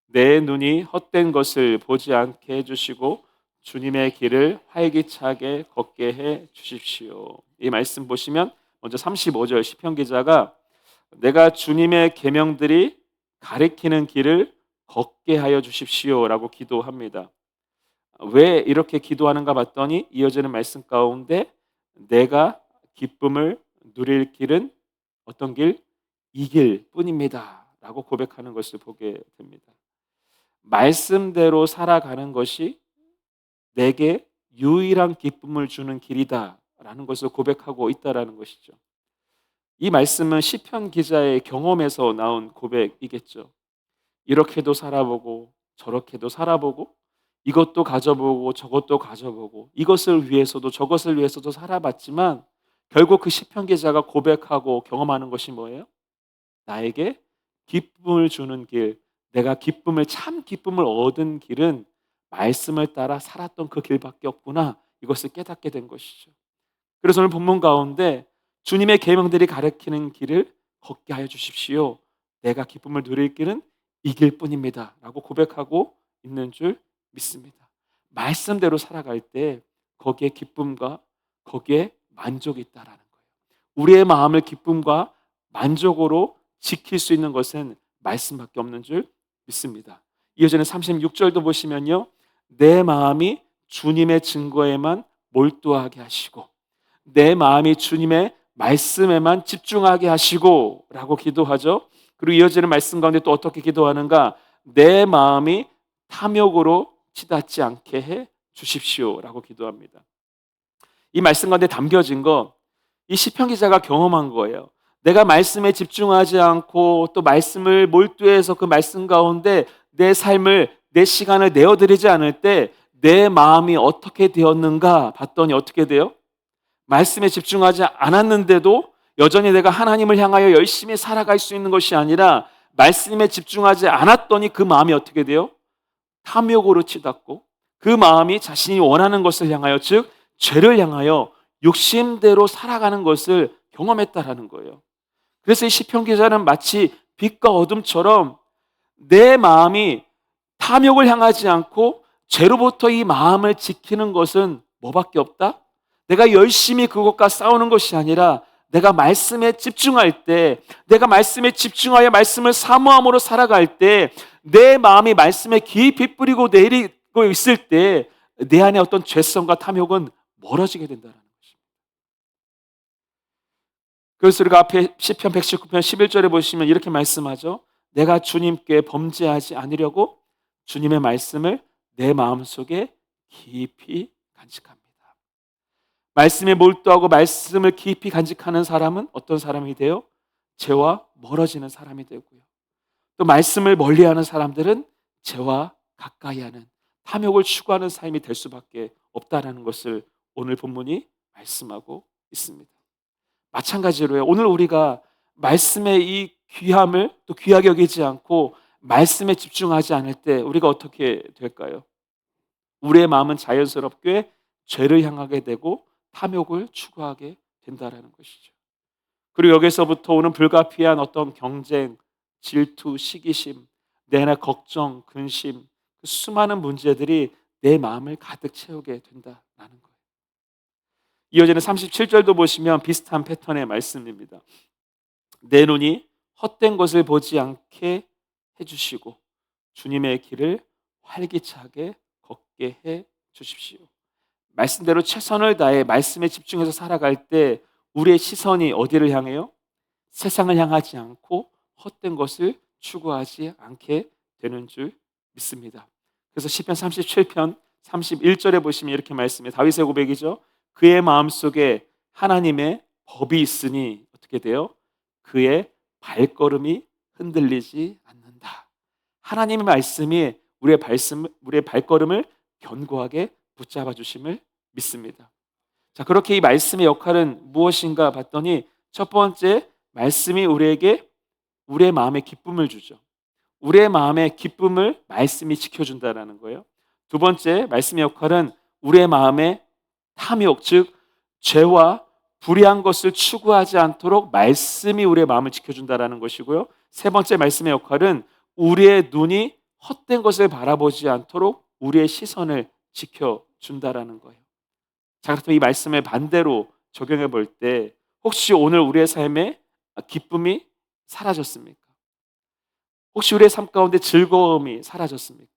내 눈이 헛된 것을 보지 않게 해 주시고 주님의 길을 활기차게 걷게 해 주십시오. 이 말씀 보시면 먼저 35절 시편 기자가 내가 주님의 계명들이 가리키는 길을 걷게 하여 주십시오라고 기도합니다. 왜 이렇게 기도하는가 봤더니 이어지는 말씀 가운데 내가 기쁨을 누릴 길은 어떤 길? 이 길뿐입니다 라고 고백하는 것을 보게 됩니다. 말씀대로 살아가는 것이 내게 유일한 기쁨을 주는 길이다 라는 것을 고백하고 있다라는 것이죠. 이 말씀은 시편 기자의 경험에서 나온 고백이겠죠. 이렇게도 살아보고 저렇게도 살아보고 이것도 가져보고 저것도 가져보고 이것을 위해서도 저것을 위해서도 살아봤지만 결국 그 시편 기자가 고백하고 경험하는 것이 뭐예요? 나에게 기쁨을 주는 길, 내가 기쁨을 참 기쁨을 얻은 길은 말씀을 따라 살았던 그 길밖에 없구나, 이것을 깨닫게 된 것이죠. 그래서 오늘 본문 가운데 주님의 계명들이 가리키는 길을 걷게 하여 주십시오. 내가 기쁨을 누릴 길은 이 길뿐입니다 라고 고백하고 있는 줄 믿습니다. 말씀대로 살아갈 때 거기에 기쁨과 거기에 만족이 있다라는 거예요. 우리의 마음을 기쁨과 만족으로 지킬 수 있는 것은 말씀밖에 없는 줄 믿습니다. 이어지는 36절도 보시면요, 내 마음이 주님의 증거에만 몰두하게 하시고 내 마음이 주님의 말씀에만 집중하게 하시고 라고 기도하죠. 그리고 이어지는 말씀 가운데 또 어떻게 기도하는가? 내 마음이 탐욕으로 치닫지 않게 해 주십시오 라고 기도합니다. 이 말씀 가운데 담겨진 거, 이 시편 기자가 경험한 거예요. 내가 말씀에 집중하지 않고 또 말씀을 몰두해서 그 말씀 가운데 내 삶을, 내 시간을 내어드리지 않을 때 내 마음이 어떻게 되었는가 봤더니 어떻게 돼요? 말씀에 집중하지 않았는데도 여전히 내가 하나님을 향하여 열심히 살아갈 수 있는 것이 아니라 말씀에 집중하지 않았더니 그 마음이 어떻게 돼요? 탐욕으로 치닫고 그 마음이 자신이 원하는 것을 향하여, 즉 죄를 향하여 욕심대로 살아가는 것을 경험했다라는 거예요. 그래서 이 시편 기자는 마치 빛과 어둠처럼 내 마음이 탐욕을 향하지 않고 죄로부터 이 마음을 지키는 것은 뭐밖에 없다? 내가 열심히 그것과 싸우는 것이 아니라 내가 말씀에 집중할 때, 내가 말씀에 집중하여 말씀을 사모함으로 살아갈 때, 내 마음이 말씀에 깊이 뿌리고 내리고 있을 때 내 안에 어떤 죄성과 탐욕은 멀어지게 된다는 것입니다. 그래서 우리가 앞에 시편 119편 11절에 보시면 이렇게 말씀하죠. 내가 주님께 범죄하지 않으려고 주님의 말씀을 내 마음속에 깊이 간직합니다. 말씀에 몰두하고 말씀을 깊이 간직하는 사람은 어떤 사람이 돼요? 죄와 멀어지는 사람이 되고요. 또 말씀을 멀리하는 사람들은 죄와 가까이하는, 탐욕을 추구하는 삶이 될 수밖에 없다라는 것을 오늘 본문이 말씀하고 있습니다. 마찬가지로요, 오늘 우리가 말씀의 이 귀함을 또 귀하게 여기지 않고 말씀에 집중하지 않을 때 우리가 어떻게 될까요? 우리의 마음은 자연스럽게 죄를 향하게 되고 탐욕을 추구하게 된다라는 것이죠. 그리고 여기서부터 오는 불가피한 어떤 경쟁, 질투, 시기심, 내 안의 걱정, 근심, 그 수많은 문제들이 내 마음을 가득 채우게 된다라는 거예요. 이어지는 37절도 보시면 비슷한 패턴의 말씀입니다. 내 눈이 헛된 것을 보지 않게 해주시고 주님의 길을 활기차게 걷게 해 주십시오. 말씀대로 최선을 다해 말씀에 집중해서 살아갈 때 우리의 시선이 어디를 향해요? 세상을 향하지 않고 헛된 것을 추구하지 않게 되는 줄 믿습니다. 그래서 시편 37편 31절에 보시면 이렇게 말씀해요. 다윗의 고백이죠. 그의 마음속에 하나님의 법이 있으니 어떻게 돼요? 그의 발걸음이 흔들리지 않는다. 하나님의 말씀이 우리의 발걸음을 견고하게 붙잡아 주심을 믿습니다. 자, 그렇게 이 말씀의 역할은 무엇인가 봤더니 첫 번째, 말씀이 우리에게 우리의 마음에 기쁨을 주죠. 우리의 마음의 기쁨을 말씀이 지켜준다는 거예요. 두 번째, 말씀의 역할은 우리의 마음의 탐욕, 즉 죄와 불의한 것을 추구하지 않도록 말씀이 우리의 마음을 지켜준다는 것이고요. 세 번째, 말씀의 역할은 우리의 눈이 헛된 것을 바라보지 않도록 우리의 시선을 지켜준다는 거예요. 자, 그렇다면 이 말씀을 반대로 적용해 볼 때 혹시 오늘 우리의 삶에 기쁨이 사라졌습니까? 혹시 우리의 삶 가운데 즐거움이 사라졌습니까?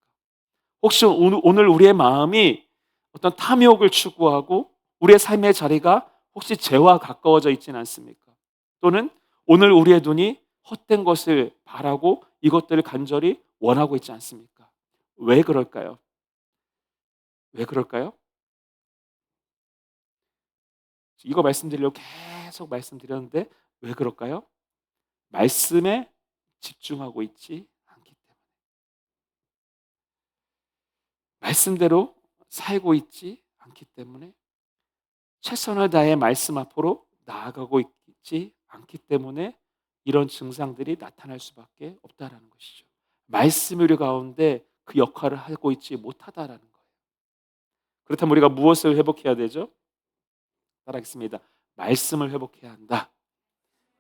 혹시 오늘 우리의 마음이 어떤 탐욕을 추구하고 우리의 삶의 자리가 혹시 죄와 가까워져 있지는 않습니까? 또는 오늘 우리의 눈이 헛된 것을 바라고 이것들을 간절히 원하고 있지 않습니까? 왜 그럴까요? 왜 그럴까요? 이거 말씀드리려고 계속 말씀드렸는데 왜 그럴까요? 말씀에 집중하고 있지 않기 때문에, 말씀대로 살고 있지 않기 때문에, 최선을 다해 말씀 앞으로 나아가고 있지 않기 때문에 이런 증상들이 나타날 수밖에 없다라는 것이죠. 말씀이 우리 가운데 그 역할을 하고 있지 못하다라는 거예요. 그렇다면 우리가 무엇을 회복해야 되죠? 따라하겠습니다. 말씀을 회복해야 한다.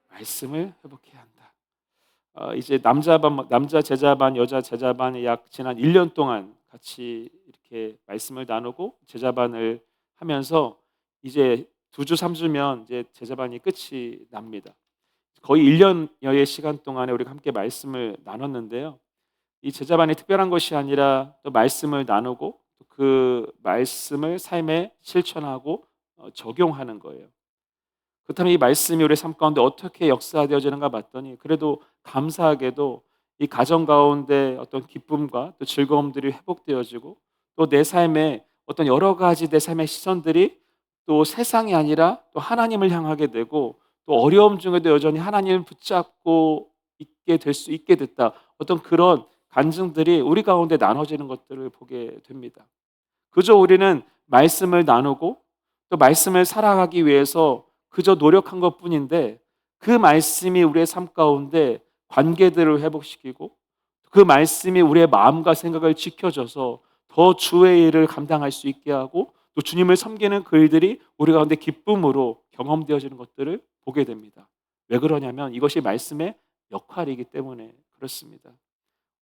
말씀을 회복해야 한다. 이제 남자 제자반, 여자 제자반이 약 지난 1년 동안 같이 이렇게 말씀을 나누고 제자반을 하면서 이제 2주 3주면 이제 제자반이 끝이 납니다. 거의 1년여의 시간 동안에 우리가 함께 말씀을 나눴는데요. 이 제자반이 특별한 것이 아니라 또 말씀을 나누고 그 말씀을 삶에 실천하고 적용하는 거예요. 그렇다면 이 말씀이 우리 삶 가운데 어떻게 역사되어지는가 봤더니 그래도 감사하게도 이 가정 가운데 어떤 기쁨과 또 즐거움들이 회복되어지고 또 내 삶에 어떤 여러 가지 내 삶의 시선들이 또 세상이 아니라 또 하나님을 향하게 되고 또 어려움 중에도 여전히 하나님을 붙잡고 있게 될 수 있게 됐다. 어떤 그런 간증들이 우리 가운데 나눠지는 것들을 보게 됩니다. 그저 우리는 말씀을 나누고 또 말씀을 살아가기 위해서 그저 노력한 것뿐인데 그 말씀이 우리의 삶 가운데 관계들을 회복시키고 그 말씀이 우리의 마음과 생각을 지켜줘서 더 주의 일을 감당할 수 있게 하고 또 주님을 섬기는 그 일들이 우리 가운데 기쁨으로 경험되어지는 것들을 보게 됩니다. 왜 그러냐면 이것이 말씀의 역할이기 때문에 그렇습니다.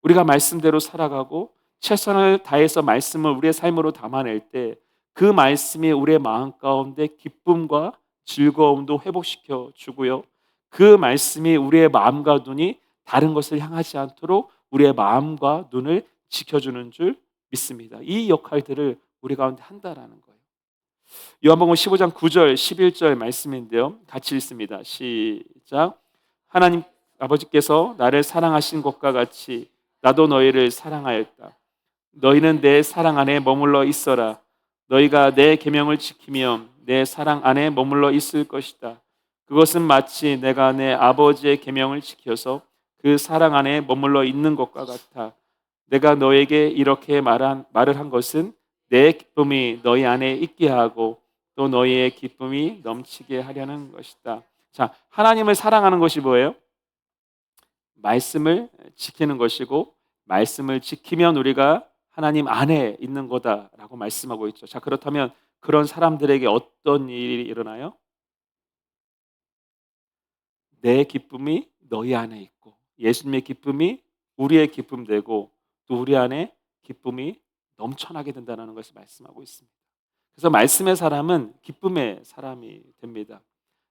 우리가 말씀대로 살아가고 최선을 다해서 말씀을 우리의 삶으로 담아낼 때 그 말씀이 우리의 마음 가운데 기쁨과 즐거움도 회복시켜 주고요. 그 말씀이 우리의 마음과 눈이 다른 것을 향하지 않도록 우리의 마음과 눈을 지켜주는 줄 믿습니다. 이 역할들을 우리 가운데 한다라는 거예요. 요한복음 15장 9절 11절 말씀인데요. 같이 읽습니다. 시작. 하나님 아버지께서 나를 사랑하신 것과 같이 나도 너희를 사랑하였다. 너희는 내 사랑 안에 머물러 있어라. 너희가 내 계명을 지키면 내 사랑 안에 머물러 있을 것이다. 그것은 마치 내가 내 아버지의 계명을 지켜서 그 사랑 안에 머물러 있는 것과 같아. 내가 너에게 이렇게 말을 한 것은 내 기쁨이 너희 안에 있게 하고 또 너희의 기쁨이 넘치게 하려는 것이다. 자, 하나님을 사랑하는 것이 뭐예요? 말씀을 지키는 것이고 말씀을 지키면 우리가 하나님 안에 있는 거다라고 말씀하고 있죠. 자, 그렇다면 그런 사람들에게 어떤 일이 일어나요? 내 기쁨이 너희 안에 있고 예수님의 기쁨이 우리의 기쁨 되고 또 우리 안에 기쁨이 넘쳐나게 된다는 것을 말씀하고 있습니다. 그래서 말씀의 사람은 기쁨의 사람이 됩니다.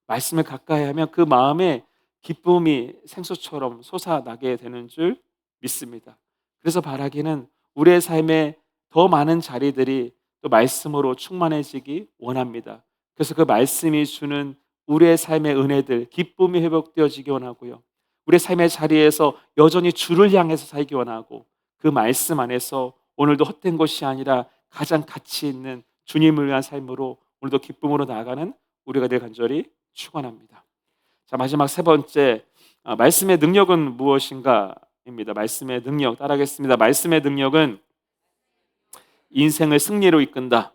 말씀을 가까이 하면 그 마음에 기쁨이 생수처럼 솟아나게 되는 줄 믿습니다. 그래서 바라기는 우리의 삶에 더 많은 자리들이 또 말씀으로 충만해지기 원합니다. 그래서 그 말씀이 주는 우리의 삶의 은혜들, 기쁨이 회복되어지기 원하고요. 우리의 삶의 자리에서 여전히 주를 향해서 살기 원하고 그 말씀 안에서 오늘도 헛된 것이 아니라 가장 가치 있는 주님을 위한 삶으로 오늘도 기쁨으로 나아가는 우리가 될 간절히 축원합니다. 자, 마지막 세 번째, 말씀의 능력은 무엇인가입니다. 말씀의 능력 따라하겠습니다. 말씀의 능력은 인생을 승리로 이끈다.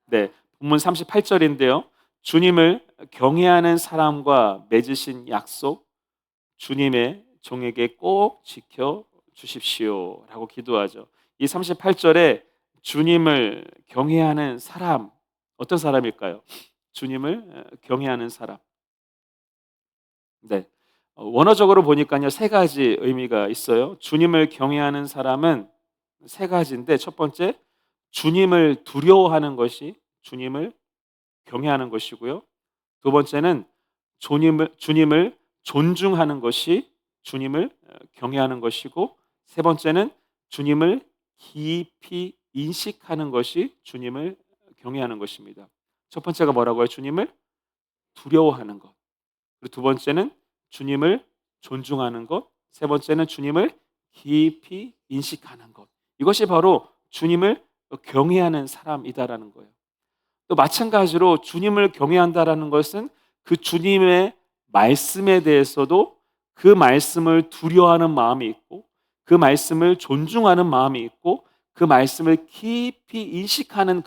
네, 본문 38절인데요. 주님을 경외하는 사람과 맺으신 약속, 주님의 종에게 꼭 지켜 주십시오라고 기도하죠. 이 38절에 주님을 경외하는 사람, 어떤 사람일까요? 주님을 경외하는 사람. 네, 원어적으로 보니까요 세 가지 의미가 있어요. 주님을 경외하는 사람은 세 가지인데 첫 번째, 주님을 두려워하는 것이 주님을 경외하는 것이고요. 두 번째는 주님을 존중하는 것이 주님을 경외하는 것이고, 세 번째는 주님을 깊이 인식하는 것이 주님을 경외하는 것입니다. 첫 번째가 뭐라고요? 주님을 두려워하는 것. 그리고 두 번째는 주님을 존중하는 것. 세 번째는 주님을 깊이 인식하는 것. 이것이 바로 주님을 경외하는 사람이다라는 거예요. 또 마찬가지로 주님을 경외한다라는 것은 그 주님의 말씀에 대해서도 그 말씀을 두려워하는 마음이 있고 그 말씀을 존중하는 마음이 있고 그 말씀을 깊이 인식하는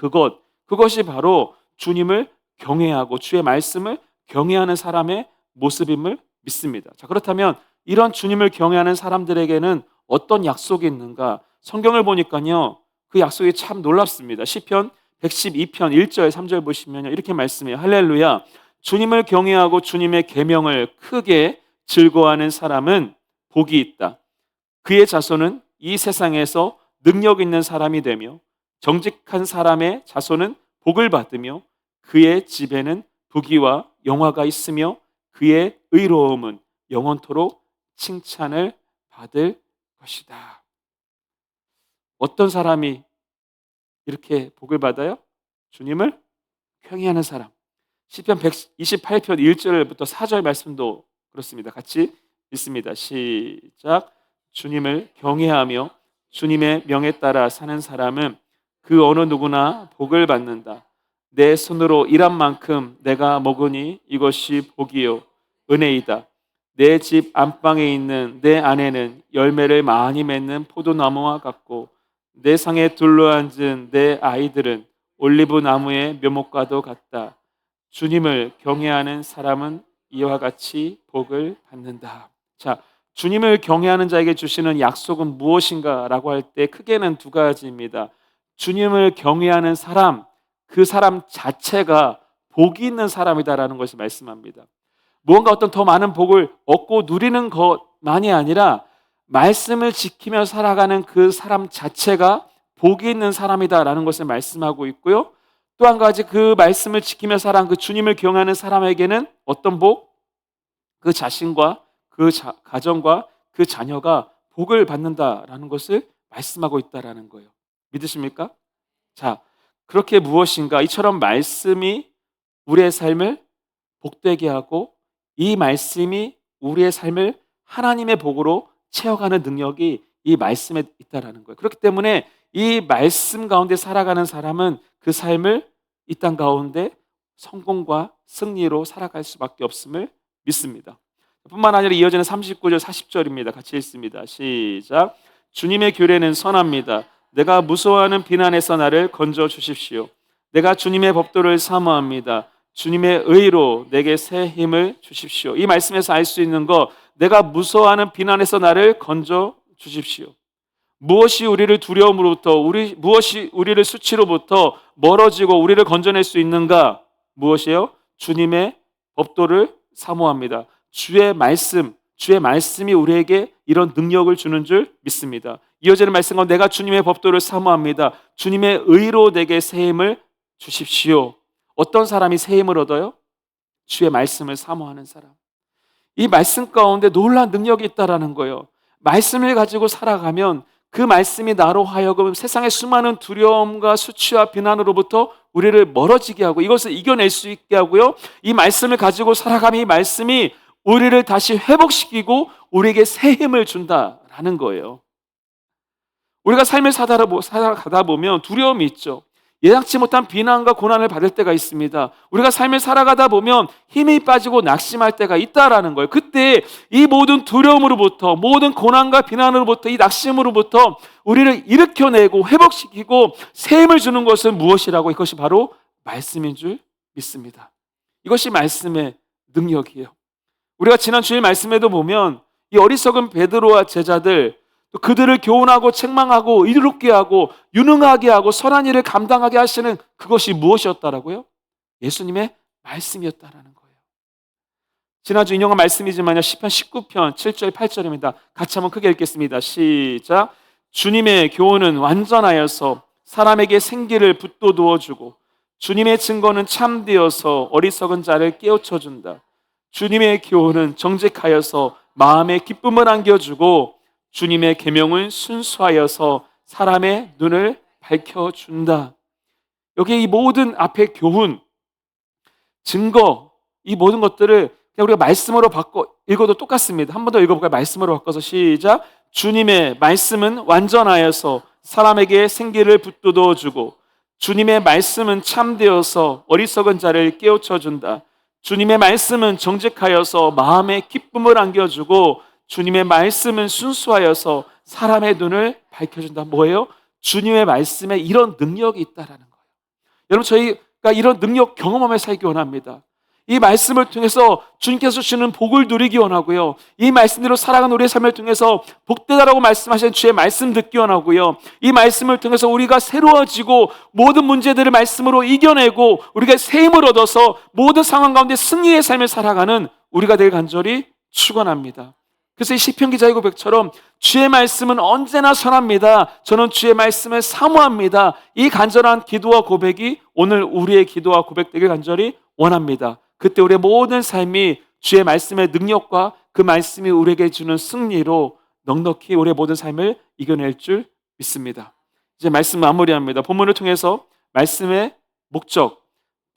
그것이 바로 주님을 경외하고 주의 말씀을 경외하는 사람의 모습임을 믿습니다. 자, 그렇다면 이런 주님을 경외하는 사람들에게는 어떤 약속이 있는가? 성경을 보니까요 그 약속이 참 놀랍습니다. 시편 112편 1절 3절 보시면 이렇게 말씀해요. 할렐루야. 주님을 경외하고 주님의 계명을 크게 즐거워하는 사람은 복이 있다. 그의 자손은 이 세상에서 능력 있는 사람이 되며 정직한 사람의 자손은 복을 받으며 그의 집에는 부귀와 영화가 있으며 그의 의로움은 영원토록 칭찬을 받을 것이다. 어떤 사람이 이렇게 복을 받아요? 주님을 경외하는 사람. 시편 128편 1절부터 4절 말씀도 그렇습니다. 같이 읽습니다. 시작. 주님을 경외하며 주님의 명에 따라 사는 사람은 그 어느 누구나 복을 받는다. 내 손으로 일한 만큼 내가 먹으니 이것이 복이요 은혜이다. 내 집 안방에 있는 내 아내는 열매를 많이 맺는 포도나무와 같고 내 상에 둘러앉은 내 아이들은 올리브 나무의 묘목과도 같다. 주님을 경외하는 사람은 이와 같이 복을 받는다. 자, 주님을 경외하는 자에게 주시는 약속은 무엇인가라고 할 때 크게는 두 가지입니다. 주님을 경외하는 사람, 그 사람 자체가 복이 있는 사람이다라는 것을 말씀합니다. 무언가 어떤 더 많은 복을 얻고 누리는 것만이 아니라 말씀을 지키며 살아가는 그 사람 자체가 복이 있는 사람이다라는 것을 말씀하고 있고요. 또 한 가지, 그 말씀을 지키며 살아가는 그 주님을 경외하는 사람에게는 어떤 복? 그 자신과 그 가정과 그 자녀가 복을 받는다라는 것을 말씀하고 있다라는 거예요. 믿으십니까? 자, 그렇게 무엇인가? 이처럼 말씀이 우리의 삶을 복되게 하고 이 말씀이 우리의 삶을 하나님의 복으로 채워가는 능력이 이 말씀에 있다라는 거예요. 그렇기 때문에 이 말씀 가운데 살아가는 사람은 그 삶을 이 땅 가운데 성공과 승리로 살아갈 수밖에 없음을 믿습니다. 뿐만 아니라 이어지는 39절 40절입니다. 같이 읽습니다. 시작. 주님의 규례는 선합니다. 내가 무서워하는 비난에서 나를 건져 주십시오. 내가 주님의 법도를 사모합니다. 주님의 의로 내게 새 힘을 주십시오. 이 말씀에서 알 수 있는 거, 내가 무서워하는 비난에서 나를 건져 주십시오. 무엇이 우리를 두려움으로부터, 무엇이 우리를 수치로부터 멀어지고 우리를 건져낼 수 있는가? 무엇이요? 주님의 법도를 사모합니다. 주의 말씀이 우리에게 이런 능력을 주는 줄 믿습니다. 이어지는 말씀은 내가 주님의 법도를 사모합니다. 주님의 의로 내게 새 힘을 주십시오. 어떤 사람이 새 힘을 얻어요? 주의 말씀을 사모하는 사람. 이 말씀 가운데 놀라운 능력이 있다라는 거예요. 말씀을 가지고 살아가면 그 말씀이 나로 하여금 세상의 수많은 두려움과 수치와 비난으로부터 우리를 멀어지게 하고 이것을 이겨낼 수 있게 하고요. 이 말씀을 가지고 살아가면 이 말씀이 우리를 다시 회복시키고 우리에게 새 힘을 준다라는 거예요. 우리가 삶을 살아가다 보면 두려움이 있죠. 예상치 못한 비난과 고난을 받을 때가 있습니다. 우리가 삶을 살아가다 보면 힘이 빠지고 낙심할 때가 있다라는 거예요. 그때 이 모든 두려움으로부터, 모든 고난과 비난으로부터, 이 낙심으로부터 우리를 일으켜내고 회복시키고 새 힘을 주는 것은 무엇이라고? 이것이 바로 말씀인 줄 믿습니다. 이것이 말씀의 능력이에요. 우리가 지난 주일 말씀에도 보면 이 어리석은 베드로와 제자들, 또 그들을 교훈하고 책망하고 이롭게 하고 유능하게 하고 선한 일을 감당하게 하시는 그것이 무엇이었다라고요? 예수님의 말씀이었다라는 거예요. 지난주 인용한 말씀이지만요, 시편 19편 7절 8절입니다. 같이 한번 크게 읽겠습니다. 시작. 주님의 교훈은 완전하여서 사람에게 생기를 붙돋워 주고 주님의 증거는 참되어서 어리석은 자를 깨우쳐 준다. 주님의 교훈은 정직하여서 마음에 기쁨을 안겨주고 주님의 계명은 순수하여서 사람의 눈을 밝혀준다. 여기 이 모든 앞에 교훈, 증거, 이 모든 것들을 그냥 우리가 말씀으로 바꿔 읽어도 똑같습니다. 한 번 더 읽어볼까요? 말씀으로 바꿔서 시작. 주님의 말씀은 완전하여서 사람에게 생기를 붙돋워 주고 주님의 말씀은 참되어서 어리석은 자를 깨우쳐 준다. 주님의 말씀은 정직하여서 마음에 기쁨을 안겨주고 주님의 말씀은 순수하여서 사람의 눈을 밝혀준다. 뭐예요? 주님의 말씀에 이런 능력이 있다라는 거예요. 여러분, 저희가 이런 능력 경험하며 살기 원합니다. 이 말씀을 통해서 주님께서 주시는 복을 누리기 원하고요. 이 말씀대로 살아가는 우리의 삶을 통해서 복되다라고 말씀하시는 주의 말씀 듣기 원하고요. 이 말씀을 통해서 우리가 새로워지고 모든 문제들을 말씀으로 이겨내고 우리가 새 힘을 얻어서 모든 상황 가운데 승리의 삶을 살아가는 우리가 될 간절히 축원합니다. 그래서 이 시편 기자의 고백처럼 주의 말씀은 언제나 선합니다. 저는 주의 말씀을 사모합니다. 이 간절한 기도와 고백이 오늘 우리의 기도와 고백되길 간절히 원합니다. 그때 우리의 모든 삶이 주의 말씀의 능력과 그 말씀이 우리에게 주는 승리로 넉넉히 우리의 모든 삶을 이겨낼 줄 믿습니다. 이제 말씀 마무리합니다. 본문을 통해서 말씀의 목적,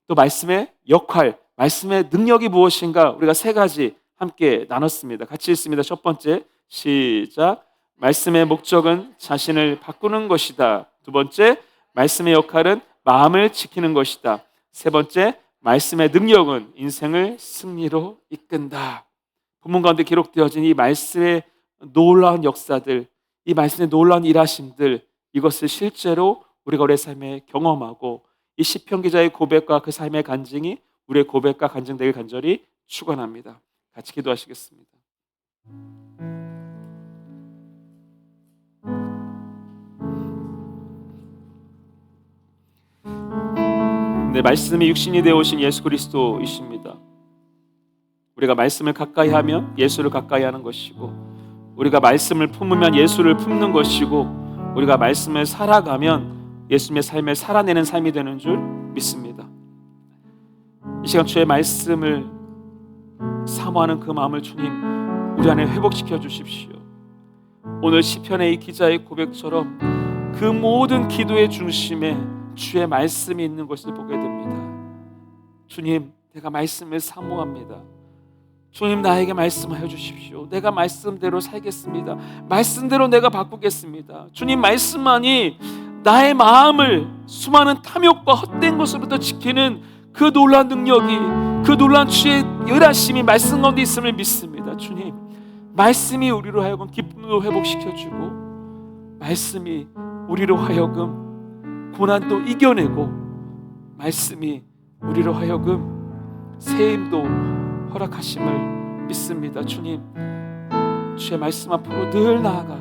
또 말씀의 역할, 말씀의 능력이 무엇인가 우리가 세 가지 함께 나눴습니다. 같이 읽습니다. 첫 번째, 시작. 말씀의 목적은 자신을 바꾸는 것이다. 두 번째, 말씀의 역할은 마음을 지키는 것이다. 세 번째, 말씀의 능력은 인생을 승리로 이끈다. 본문 가운데 기록되어진 이 말씀의 놀라운 역사들, 이 말씀의 놀라운 일하심들, 이것을 실제로 우리가 우리의 삶에 경험하고 이 시편 기자의 고백과 그 삶의 간증이 우리의 고백과 간증되길 간절히 축원합니다. 같이 기도하시겠습니다. 네, 말씀이 육신이 되어 오신 예수 그리스도이십니다. 우리가 말씀을 가까이 하면 예수를 가까이 하는 것이고, 우리가 말씀을 품으면 예수를 품는 것이고, 우리가 말씀을 살아가면 예수님의 삶을 살아내는 삶이 되는 줄 믿습니다. 이 시간 주의 말씀을 사모하는 그 마음을 주님 우리 안에 회복시켜 주십시오. 오늘 시편의 이 기자의 고백처럼 그 모든 기도의 중심에 주의 말씀이 있는 것을 보게 됩니다. 주님, 내가 말씀을 사모합니다. 주님, 나에게 말씀하여 주십시오. 내가 말씀대로 살겠습니다. 말씀대로 내가 바꾸겠습니다. 주님, 말씀만이 나의 마음을 수많은 탐욕과 헛된 것으로부터 지키는 그 놀라운 능력이, 그 놀라운 주의 열하심이 말씀 가운데 있음을 믿습니다. 주님, 말씀이 우리로 하여금 기쁨도 회복시켜주고, 말씀이 우리로 하여금 고난도 이겨내고, 말씀이 우리로 하여금 새 힘도 허락하심을 믿습니다. 주님, 주의 말씀 앞으로 늘 나아가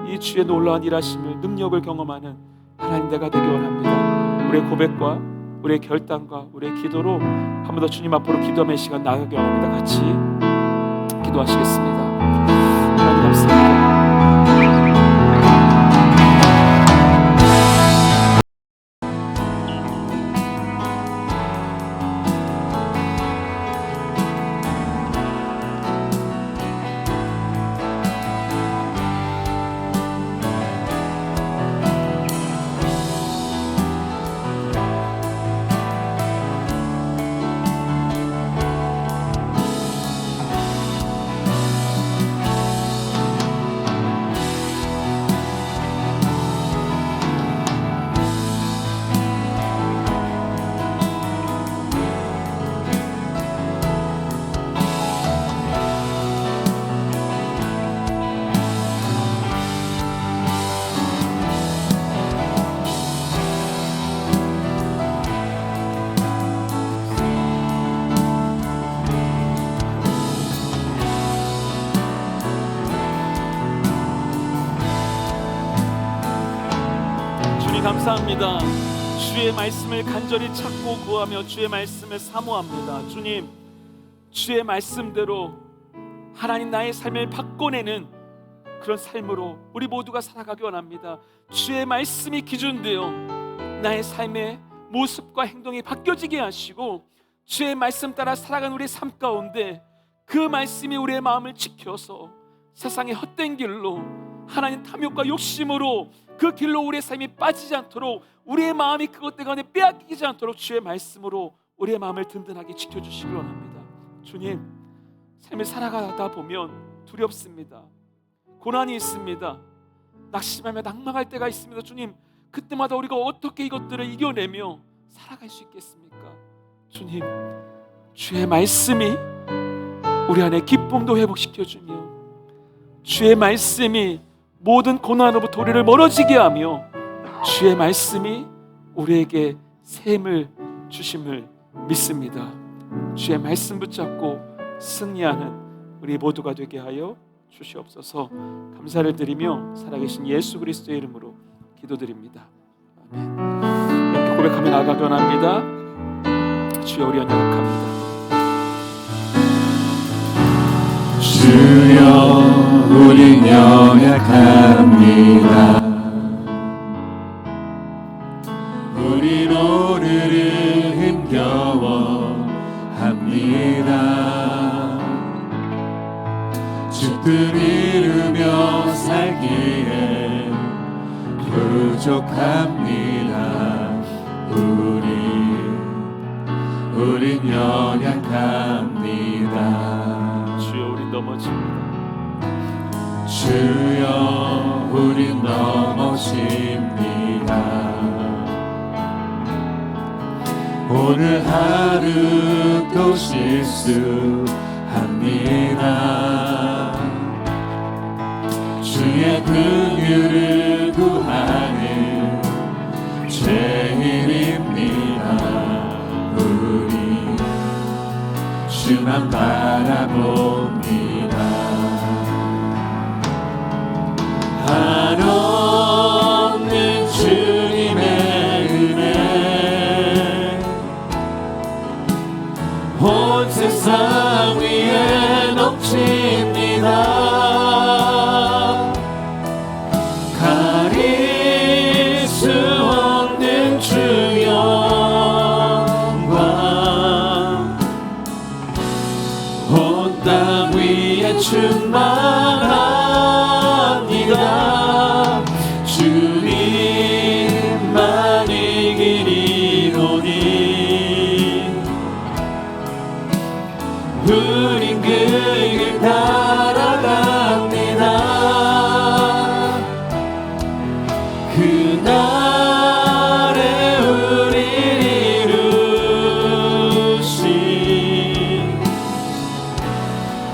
이 주의 놀라운 일하심을, 능력을 경험하는 하나님 내가 되기 원합니다. 우리의 고백과 우리의 결단과 우리의 기도로 한 번 더 주님 앞으로 기도하는 시간 나가기 원합니다. 같이 기도하시겠습니다. 하나님 감사합니다. 감사합니다. 주의 말씀을 간절히 찾고 구하며 주의 말씀을 사모합니다. 주님, 주의 말씀대로 하나님 나의 삶을 바꿔내는 그런 삶으로 우리 모두가 살아가기 원합니다. 주의 말씀이 기준되어 나의 삶의 모습과 행동이 바뀌어지게 하시고, 주의 말씀 따라 살아가는 우리의 삶 가운데 그 말씀이 우리의 마음을 지켜서 세상의 헛된 길로, 하나님 탐욕과 욕심으로 그 길로 우리의 삶이 빠지지 않도록, 우리의 마음이 그것 때문에 빼앗기지 않도록 주의 말씀으로 우리의 마음을 든든하게 지켜주시기 원합니다. 주님, 삶을 살아가다 보면 두렵습니다. 고난이 있습니다. 낙심하며 낭망할 때가 있습니다. 주님, 그때마다 우리가 어떻게 이것들을 이겨내며 살아갈 수 있겠습니까? 주님, 주의 말씀이 우리 안에 기쁨도 회복시켜주며, 주의 말씀이 모든 고난으로부터 우리를 멀어지게 하며, 주의 말씀이 우리에게 샘을 주심을 믿습니다. 주의 말씀 붙잡고 승리하는 우리 모두가 되게 하여 주시옵소서. 감사를 드리며 살아계신 예수 그리스도의 이름으로 기도드립니다. 아멘. 이렇게 고백하며 나아가기 원합니다. 주여, 우리 연약합니다. 주여, 우린 연약합니다. 우린 오늘을 힘겨워 합니다. 주 뜻 이루며 살기에 부족합니다. 우린 연약합니다. 주여, 우린 넘어집니다. 주여, 우린 넘어집니다. 오늘 하루 또 실수합니다. 주의 긍휼을 구하는 죄인입니다. 우리 주만 바라봅니다. 온 세상 위에 넘칩니다. 가릴 수 없는 주 영광 온 땅 위에 충만합니다. 주님만 이기리로니 우린 그 길 따라갑니다. 그날에 우릴 이루신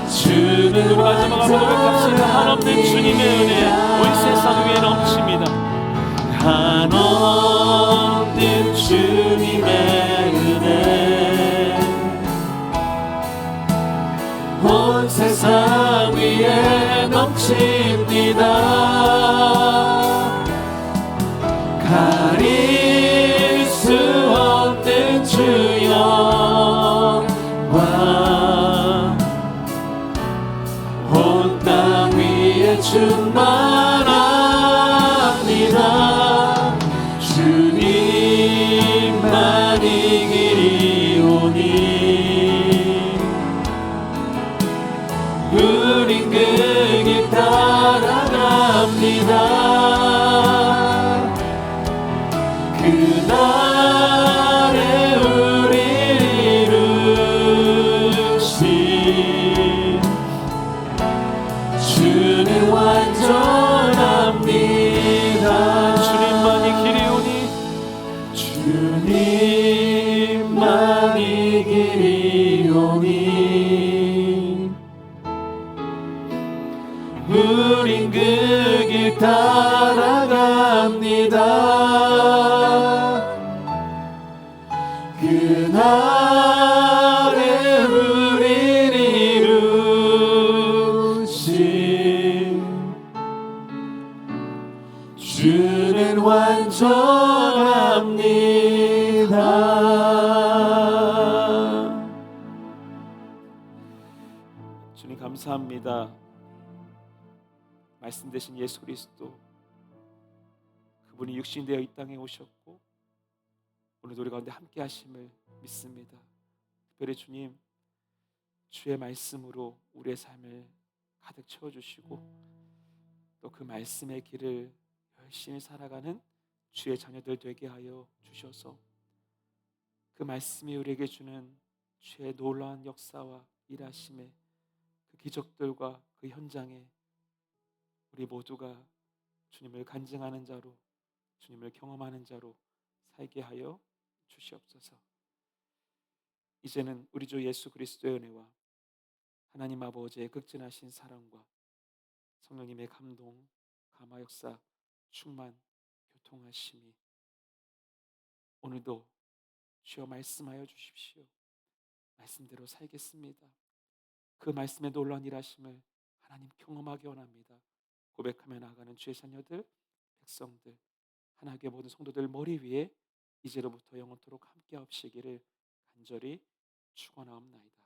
주는 마지막으로 고백합시다. 한없는 주님의 은혜 온 세상 위에 넘칩니다. 한없는 주님의 은혜 온 세상 위에 넘칩니다. 가릴 수 없는 주 영광 온 땅 위에 충만합니다. 주님만 이기리오니 우린 그 길 따라갑니다. 그날에 우릴 이루신 주는 완전합니다. 주님만 이기리오니 주님만 이기리오니 우린 그 길 따라갑니다. 그날에 우릴 이루신 주는 완전합니다. 주님 감사합니다. 말씀 되신 예수 그리스도 그분이 육신되어 이 땅에 오셨고 오늘 우리 가운데 함께 하심을 믿습니다. 특별히 주님 주의 말씀으로 우리의 삶을 가득 채워주시고 또 그 말씀의 길을 열심히 살아가는 주의 자녀들 되게 하여 주셔서 그 말씀이 우리에게 주는 주의 놀라운 역사와 일하심의 그 기적들과 그 현장에 우리 모두가 주님을 간증하는 자로 주님을 경험하는 자로 살게 하여 주시옵소서. 이제는 우리 주 예수 그리스도의 은혜와 하나님 아버지의 극진하신 사랑과 성령님의 감동, 감화 역사, 충만, 교통하심이 오늘도 주여 말씀하여 주십시오. 말씀대로 살겠습니다. 그 말씀의 놀라운 일하심을 하나님 경험하기 원합니다. 고백하며 나아가는 주의 자녀들, 백성들, 하나님의 모든 성도들 머리 위에 이제로부터 영원토록 함께 하시기를 간절히 축원하옵나이다.